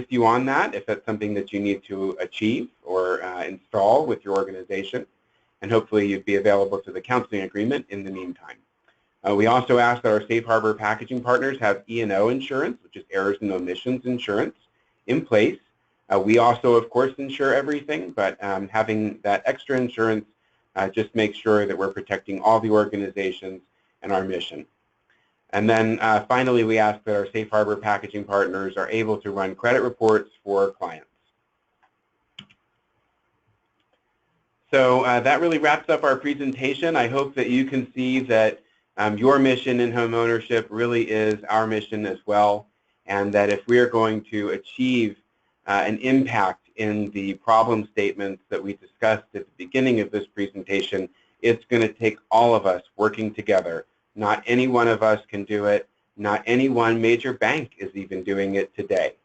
you on that if that's something that you need to achieve or install with your organization, and hopefully you'd be available to the counseling agreement in the meantime. We also ask that our safe harbor packaging partners have E&O insurance, which is errors and omissions insurance, in place. We also, of course, insure everything, but having that extra insurance just makes sure that we're protecting all the organizations and our mission. And then finally, we ask that our safe harbor packaging partners are able to run credit reports for clients. So that really wraps up our presentation. I hope that you can see that your mission in homeownership really is our mission as well, and that if we are going to achieve an impact in the problem statements that we discussed at the beginning of this presentation, it's going to take all of us working together. Not any one of us can do it. Not any one major bank is even doing it today.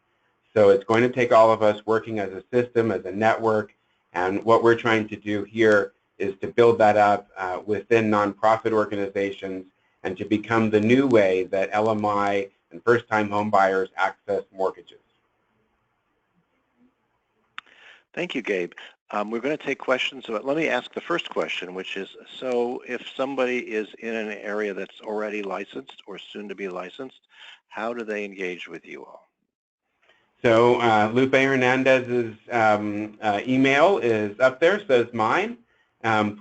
So it's going to take all of us working as a system, as a network, and what we're trying to do here is to build that up within nonprofit organizations and to become the new way that LMI and first-time home buyers access mortgages. Thank you, Gabe. We're going to take questions, but let me ask the first question, which is, so if somebody is in an area that's already licensed or soon to be licensed, how do they engage with you all? So Lupe Hernandez's email is up there, so is mine.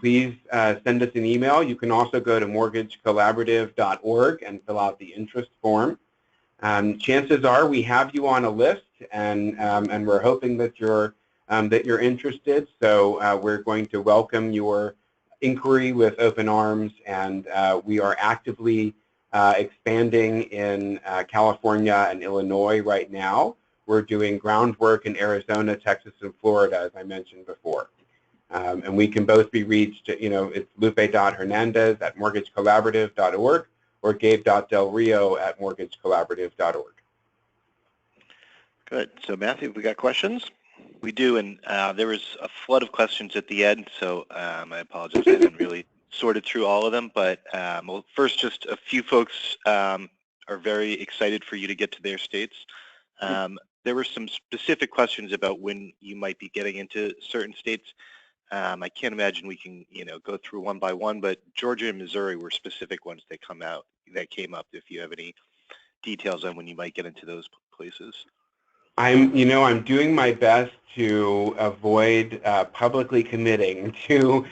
Please send us an email. You can also go to mortgagecollaborative.org and fill out the interest form. Chances are we have you on a list, and we're hoping that you're interested. So we're going to welcome your inquiry with open arms, and we are actively expanding in California and Illinois right now. We're doing groundwork in Arizona, Texas, and Florida, as I mentioned before. And we can both be reached, it's lupe.hernandez@mortgagecollaborative.org or gabe.delrio@mortgagecollaborative.org. Good. So Matthew, we got questions? We do, and there was a flood of questions at the end, so I apologize. I didn't really sort it through all of them, but well, first, just a few folks are very excited for you to get to their states. there were some specific questions about when you might be getting into certain states. I can't imagine we can, go through one by one, but Georgia and Missouri were specific ones that came up. If you have any details on when you might get into those places. I'm doing my best to avoid publicly committing to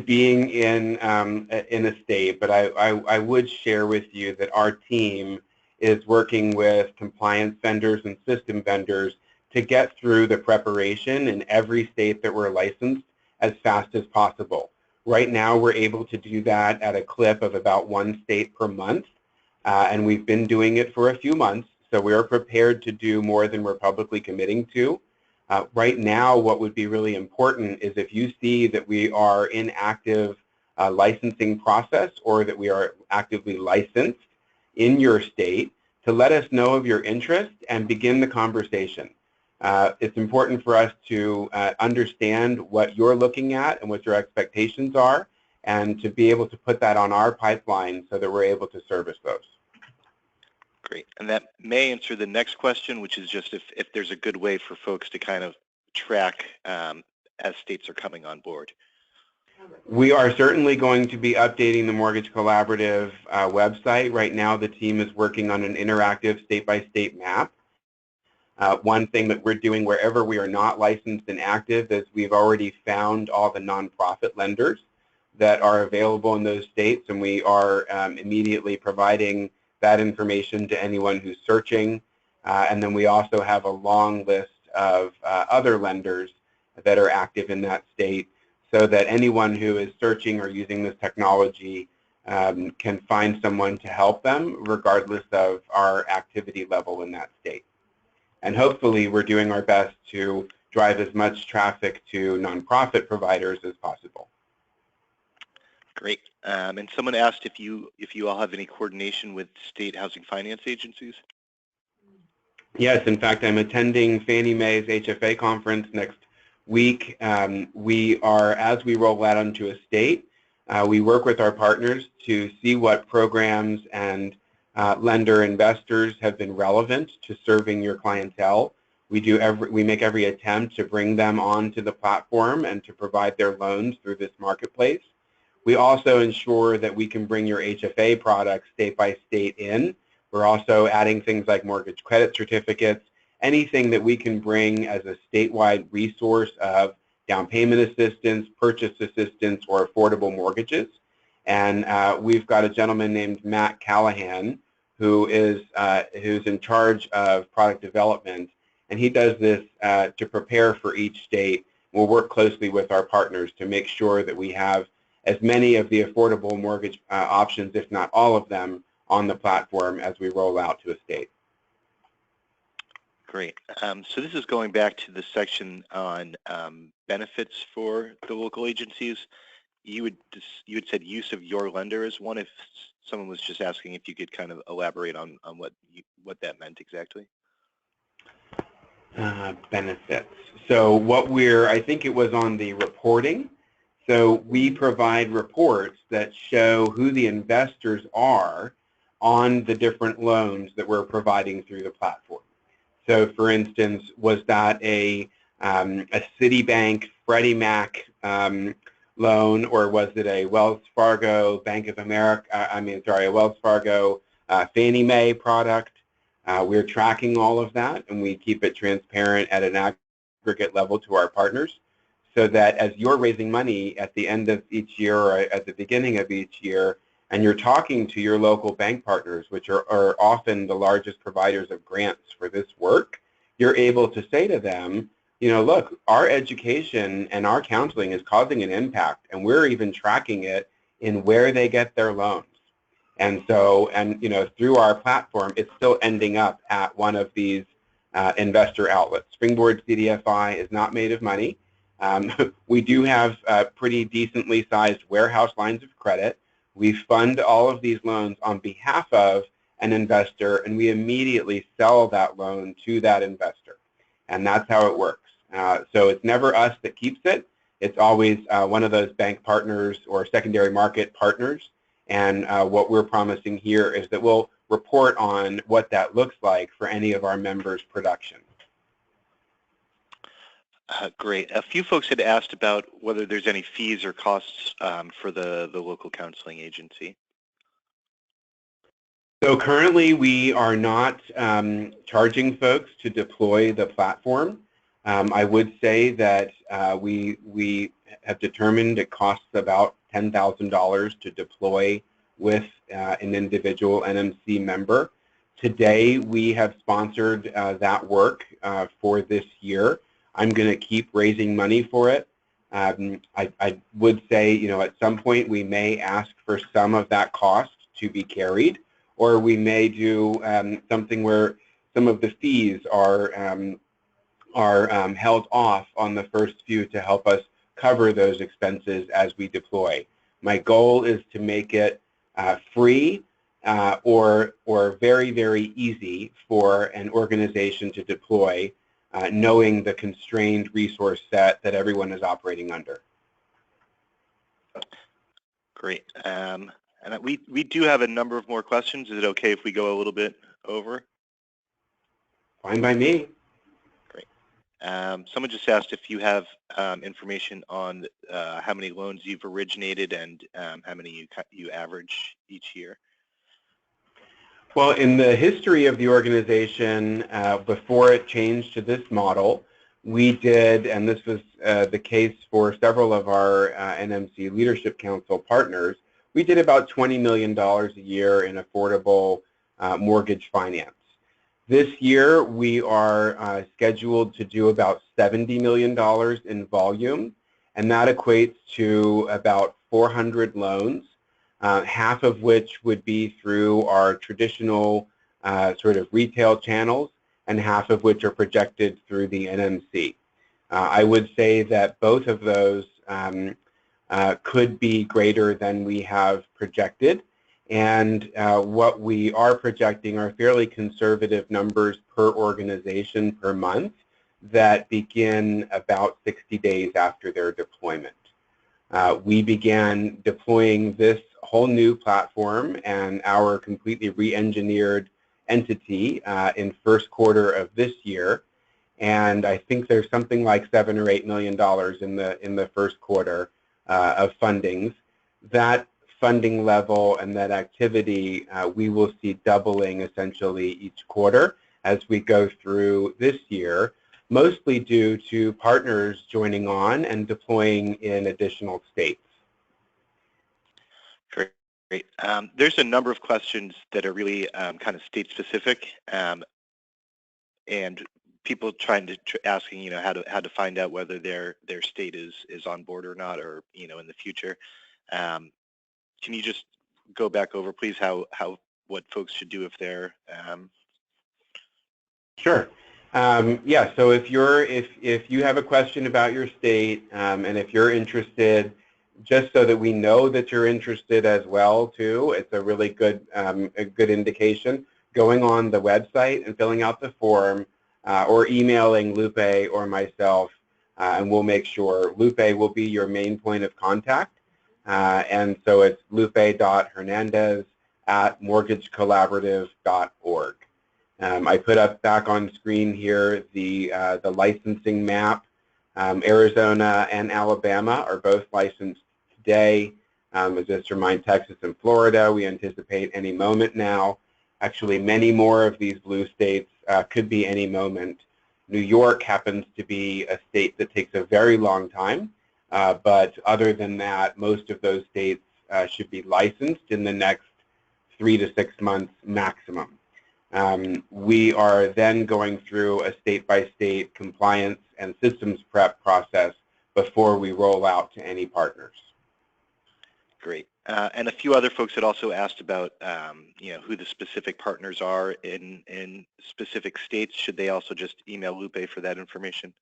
being in a state, but I would share with you that our team is working with compliance vendors and system vendors to get through the preparation in every state that we're licensed as fast as possible. Right now, we're able to do that at a clip of about one state per month, and we've been doing it for a few months. So we are prepared to do more than we're publicly committing to. Right now, what would be really important is if you see that we are in active licensing process or that we are actively licensed in your state, to let us know of your interest and begin the conversation. It's important for us to understand what you're looking at and what your expectations are, and to be able to put that on our pipeline so that we're able to service those. Great. And that may answer the next question, which is just if there's a good way for folks to kind of track as states are coming on board. We are certainly going to be updating the Mortgage Collaborative website. Right now, the team is working on an interactive state-by-state map. One thing that we're doing wherever we are not licensed and active is we've already found all the nonprofit lenders that are available in those states, and we are immediately providing that information to anyone who's searching. And then we also have a long list of other lenders that are active in that state, so that anyone who is searching or using this technology can find someone to help them regardless of our activity level in that state. And hopefully we're doing our best to drive as much traffic to nonprofit providers as possible. Great. And someone asked if you all have any coordination with state housing finance agencies? Yes, in fact, I'm attending Fannie Mae's HFA conference next week. We are, as we roll out onto a state, we work with our partners to see what programs and lender investors have been relevant to serving your clientele. We make every attempt to bring them onto the platform and to provide their loans through this marketplace. We also ensure that we can bring your HFA products state by state in. We're also adding things like mortgage credit certificates, anything that we can bring as a statewide resource of down payment assistance, purchase assistance, or affordable mortgages. And we've got a gentleman named Matt Callahan who's in charge of product development, and he does this to prepare for each state. We'll work closely with our partners to make sure that we have as many of the affordable mortgage options, if not all of them, on the platform as we roll out to a state. Great. So this is going back to the section on benefits for the local agencies. You had said use of your lender as one. If someone was just asking if you could kind of elaborate on what that meant exactly. Benefits. So I think it was on the reporting. So we provide reports that show who the investors are on the different loans that we're providing through the platform. So for instance, was that a Citibank, Freddie Mac loan, or was it a Wells Fargo, a Wells Fargo Fannie Mae product? We're tracking all of that, and we keep it transparent at an aggregate level to our partners, so that as you're raising money at the end of each year or at the beginning of each year, and you're talking to your local bank partners, which are often the largest providers of grants for this work, you're able to say to them, look, our education and our counseling is causing an impact, and we're even tracking it in where they get their loans. And so, through our platform, it's still ending up at one of these investor outlets. Springboard CDFI is not made of money. We do have pretty decently sized warehouse lines of credit. We fund all of these loans on behalf of an investor, and we immediately sell that loan to that investor. And that's how it works. So it's never us that keeps it. It's always one of those bank partners or secondary market partners. And what we're promising here is that we'll report on what that looks like for any of our members' production. Great. A few folks had asked about whether there's any fees or costs for the local counseling agency. So currently we are not charging folks to deploy the platform. I would say that we have determined it costs about $10,000 to deploy with an individual NMC member. Today we have sponsored that work for this year. I'm going to keep raising money for it. I would say, you know, at some point we may ask for some of that cost to be carried, or we may do something where some of the fees are held off on the first few to help us cover those expenses as we deploy. My goal is to make it free or very, very easy for an organization to deploy, knowing the constrained resource set that everyone is operating under. Great. And we do have a number of more questions. Is it okay if we go a little bit over? Fine by me. Great. Someone just asked if you have information on how many loans you've originated and how many you average each year. Well, in the history of the organization, before it changed to this model, we did, and this was the case for several of our NMC Leadership Council partners, we did about $20 million a year in affordable mortgage finance. This year, we are scheduled to do about $70 million in volume, and that equates to about 400 loans. Half of which would be through our traditional sort of retail channels, and half of which are projected through the NMC. I would say that both of those could be greater than we have projected, and what we are projecting are fairly conservative numbers per organization per month that begin about 60 days after their deployment. We began deploying this whole new platform and our completely re-engineered entity in first quarter of this year, and I think there's something like $7 or $8 million in the first quarter of fundings. That funding level and that activity we will see doubling essentially each quarter as we go through this year, mostly due to partners joining on and deploying in additional states. Great. There's a number of questions that are really kind of state specific, and people asking, you know, how to find out whether their state is on board or not, or, you know, in the future. Can you just go back over, please, what folks should do if they're Sure. Yeah. So if you have a question about your state, and if you're interested, just so that we know that you're interested as well too, it's a really good indication. Going on the website and filling out the form, or emailing Lupe or myself, and we'll make sure. Lupe will be your main point of contact, and so it's lupe.hernandez@mortgagecollaborative.org. I put up back on screen here the licensing map. Arizona and Alabama are both licensed today. Just to remind, Texas and Florida, we anticipate any moment now. Actually, many more of these blue states could be any moment. New York happens to be a state that takes a very long time, but other than that, most of those states should be licensed in the next 3 to 6 months maximum. We are then going through a state-by-state compliance and systems prep process before we roll out to any partners. Great. And a few other folks had also asked about, you know, who the specific partners are in specific states. Should they also just email Lupe for that information?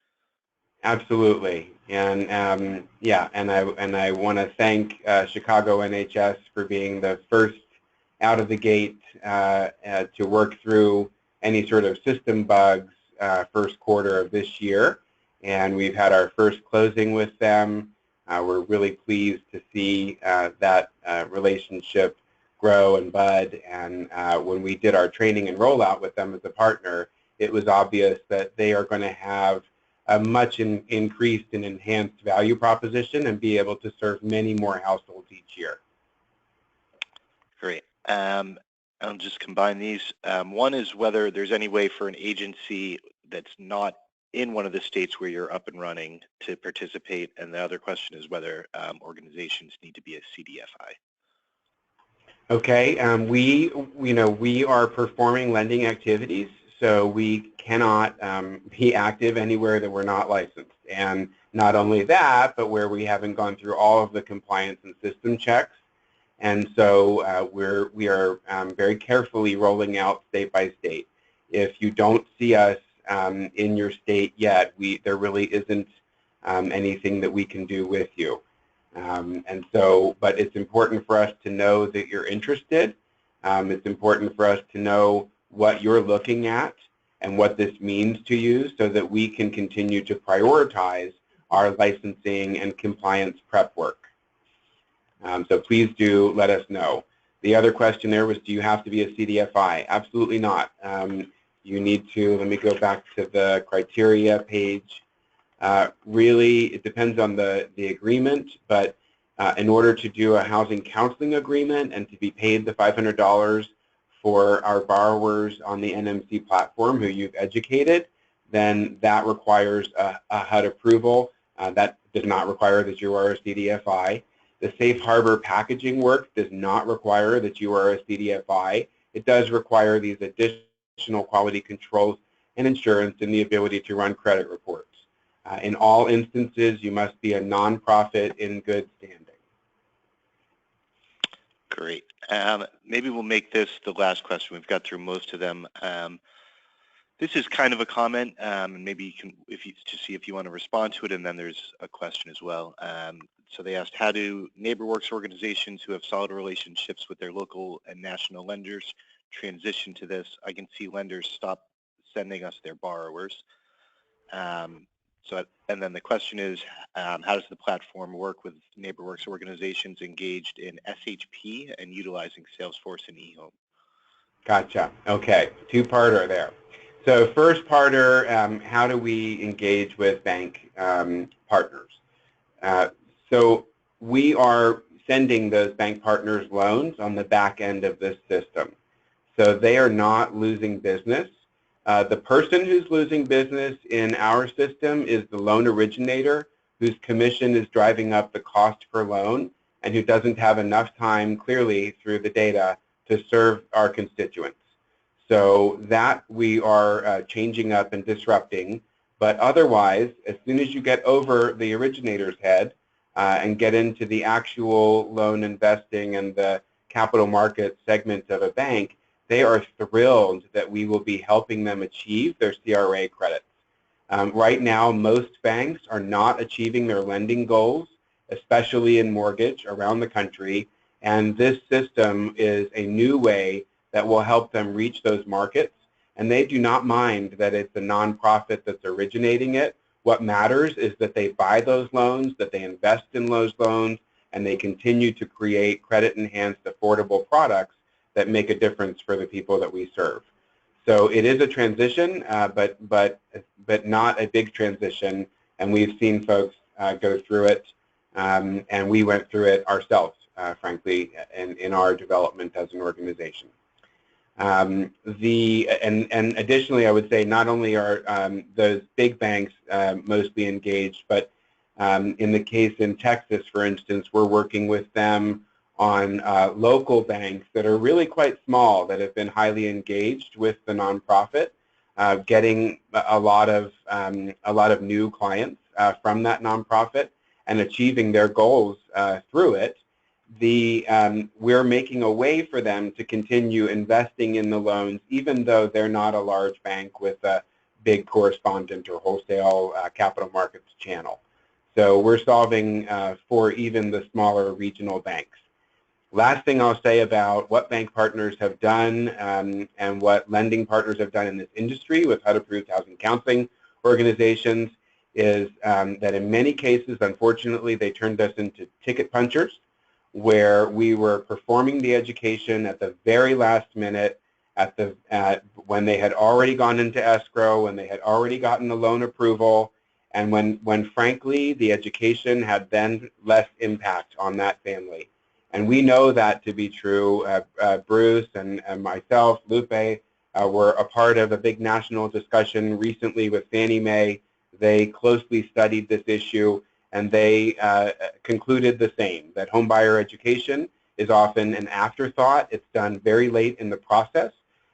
Absolutely. And yeah, and I want to thank Chicago NHS for being the first out of the gate to work through any sort of system bugs first quarter of this year. And we've had our first closing with them. We're really pleased to see that relationship grow and bud. And when we did our training and rollout with them as a partner, it was obvious that they are going to have a much increased and enhanced value proposition and be able to serve many more households each year. Great. I'll just combine these. One is whether there's any way for an agency that's not in one of the states where you're up and running to participate, and the other question is whether organizations need to be a CDFI. Okay, we are performing lending activities, so we cannot be active anywhere that we're not licensed. And not only that, but where we haven't gone through all of the compliance and system checks. And so we are very carefully rolling out state by state. If you don't see us in your state yet, there really isn't anything that we can do with you. And so, but it's important for us to know that you're interested. It's important for us to know what you're looking at and what this means to you so that we can continue to prioritize our licensing and compliance prep work. So please do let us know. The other question there was, do you have to be a CDFI? Absolutely not. You need to, let me go back to the criteria page. Really, it depends on the agreement, but in order to do a housing counseling agreement and to be paid the $500 for our borrowers on the NMC platform who you've educated, then that requires a HUD approval. That does not require that you are a CDFI. The safe harbor packaging work does not require that you are a CDFI. It does require these additional quality controls and insurance and the ability to run credit reports. In all instances, you must be a nonprofit in good standing. Great. Maybe we'll make this the last question. We've got through most of them. This is kind of a comment, and maybe you can, to see if you want to respond to it, and then there's a question as well. So they asked, how do NeighborWorks organizations who have solid relationships with their local and national lenders transition to this? I can see lenders stop sending us their borrowers. And then the question is, how does the platform work with NeighborWorks organizations engaged in SHP and utilizing Salesforce and eHome? Gotcha. Okay, two-parter there. So first-parter, how do we engage with bank partners? So we are sending those bank partners loans on the back end of this system. So they are not losing business. The person who's losing business in our system is the loan originator whose commission is driving up the cost per loan and who doesn't have enough time clearly through the data to serve our constituents. So that we are changing up and disrupting. But otherwise, as soon as you get over the originator's head and get into the actual loan investing and the capital market segment of a bank, they are thrilled that we will be helping them achieve their CRA credits. Right now, most banks are not achieving their lending goals, especially in mortgage around the country, and this system is a new way that will help them reach those markets, and they do not mind that it's a nonprofit that's originating it. What matters is that they buy those loans, that they invest in those loans, and they continue to create credit-enhanced, affordable products that make a difference for the people that we serve. So it is a transition, but not a big transition, and we've seen folks go through it, and we went through it ourselves, frankly, in our development as an organization. And additionally, I would say not only are those big banks mostly engaged, but in the case in Texas, for instance, we're working with them on local banks that are really quite small that have been highly engaged with the nonprofit, getting a lot of new clients from that nonprofit and achieving their goals through it. We're making a way for them to continue investing in the loans, even though they're not a large bank with a big correspondent or wholesale capital markets channel. So we're solving for even the smaller regional banks. Last thing I'll say about what bank partners have done and what lending partners have done in this industry with HUD-approved housing counseling organizations is that in many cases, unfortunately, they turned us into ticket punchers, where we were performing the education at the very last minute, when they had already gone into escrow, when they had already gotten the loan approval, and when frankly the education had then less impact on that family. And we know that to be true. Bruce and myself, Lupe, were a part of a big national discussion recently with Fannie Mae. They closely studied this issue, and they concluded the same, that homebuyer education is often an afterthought. It's done very late in the process,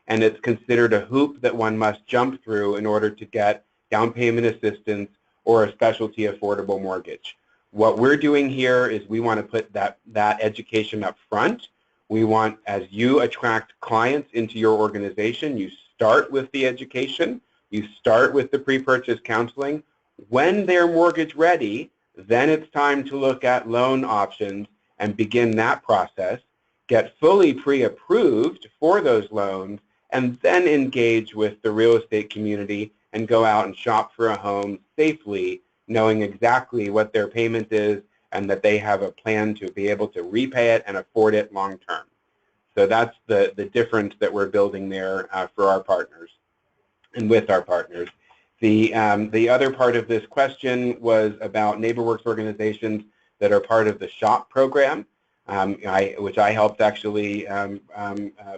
and it's considered a hoop that one must jump through in order to get down payment assistance or a specialty affordable mortgage. What we're doing here is we want to put that education up front. We want, as you attract clients into your organization, you start with the education, you start with the pre-purchase counseling. When they're mortgage ready, then it's time to look at loan options and begin that process, get fully pre-approved for those loans, and then engage with the real estate community and go out and shop for a home safely, knowing exactly what their payment is and that they have a plan to be able to repay it and afford it long term. So that's the difference that we're building there for our partners and with our partners. The other part of this question was about NeighborWorks organizations that are part of the SHOP program, which I helped actually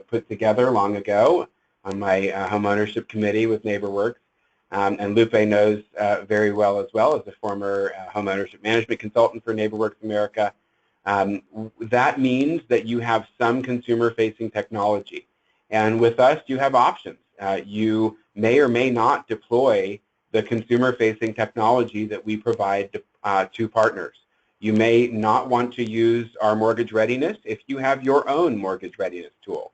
put together long ago on my home ownership committee with NeighborWorks. And Lupe knows very well as a former home ownership management consultant for NeighborWorks America. That means that you have some consumer-facing technology. And with us, you have options. You may or may not deploy the consumer-facing technology that we provide to partners. You may not want to use our mortgage readiness if you have your own mortgage readiness tool.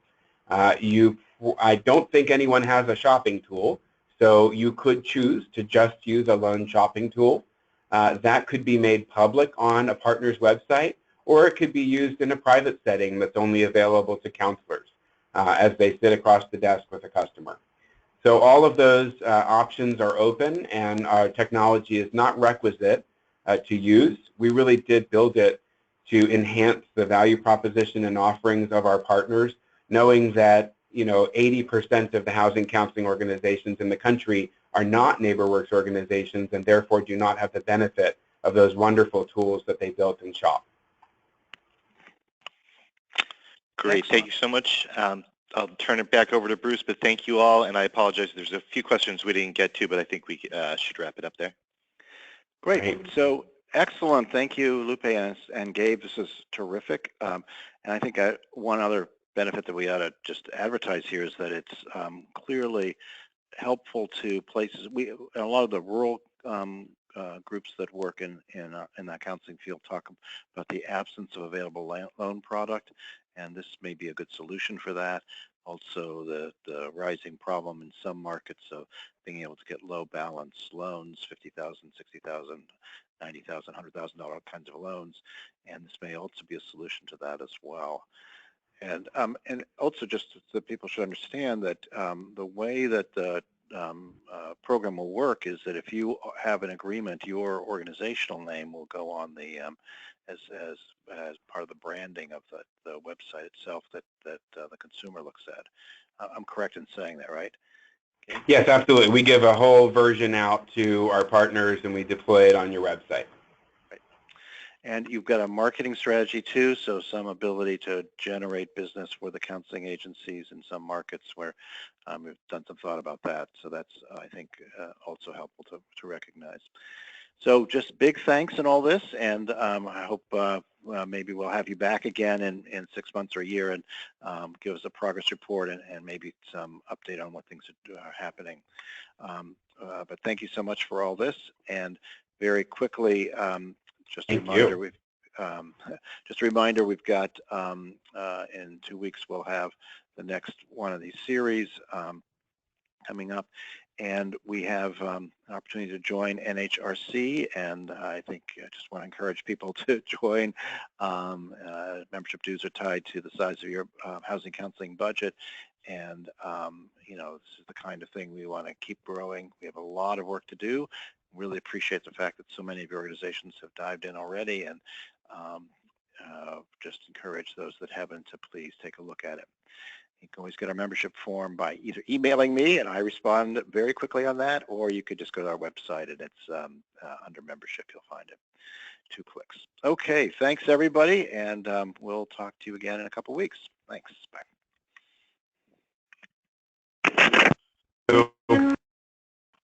I don't think anyone has a shopping tool, so you could choose to just use a loan shopping tool. That could be made public on a partner's website, or it could be used in a private setting that's only available to counselors as they sit across the desk with a customer. So all of those options are open, and our technology is not requisite to use. We really did build it to enhance the value proposition and offerings of our partners, knowing that 80% of the housing counseling organizations in the country are not NeighborWorks organizations and therefore do not have the benefit of those wonderful tools that they built in SHOP. Great. Excellent. Thank you so much. I'll turn it back over to Bruce, but thank you all, and I apologize. There's a few questions we didn't get to, but I think we should wrap it up there. Great. So excellent. Thank you, Lupe and Gabe. This is terrific. And I think one other benefit that we ought to just advertise here is that it's clearly helpful to places. A lot of the rural groups that work in that counseling field talk about the absence of available loan product, and this may be a good solution for that. Also, the rising problem in some markets of being able to get low balance loans, $50,000, $60,000, $90,000, $100,000 kinds of loans, and this may also be a solution to that as well. And also just so people should understand that the way that the program will work is that if you have an agreement, your organizational name will go on the as part of the branding of the website itself that the consumer looks at. I'm correct in saying that, right? Okay. Yes, absolutely. We give a whole version out to our partners and we deploy it on your website. Right. And you've got a marketing strategy too, so some ability to generate business for the counseling agencies in some markets where we've done some thought about that. So that's, I think, also helpful to recognize. So just big thanks in all this, and I hope maybe we'll have you back again in 6 months or a year and give us a progress report and maybe some update on what things are happening. But thank you so much for all this, and very quickly, just a reminder, we've got in 2 weeks we'll have the next one of these series coming up, and we have an opportunity to join NHRC, and I think I just want to encourage people to join. Membership dues are tied to the size of your housing counseling budget, and this is the kind of thing we want to keep growing. We have a lot of work to do. Really appreciate the fact that so many of your organizations have dived in already, and just encourage those that haven't to please take a look at it. You can always get our membership form by either emailing me, and I respond very quickly on that, or you could just go to our website, and it's under membership. You'll find it. 2 clicks. Okay, thanks everybody, and we'll talk to you again in a couple weeks. Thanks. Bye.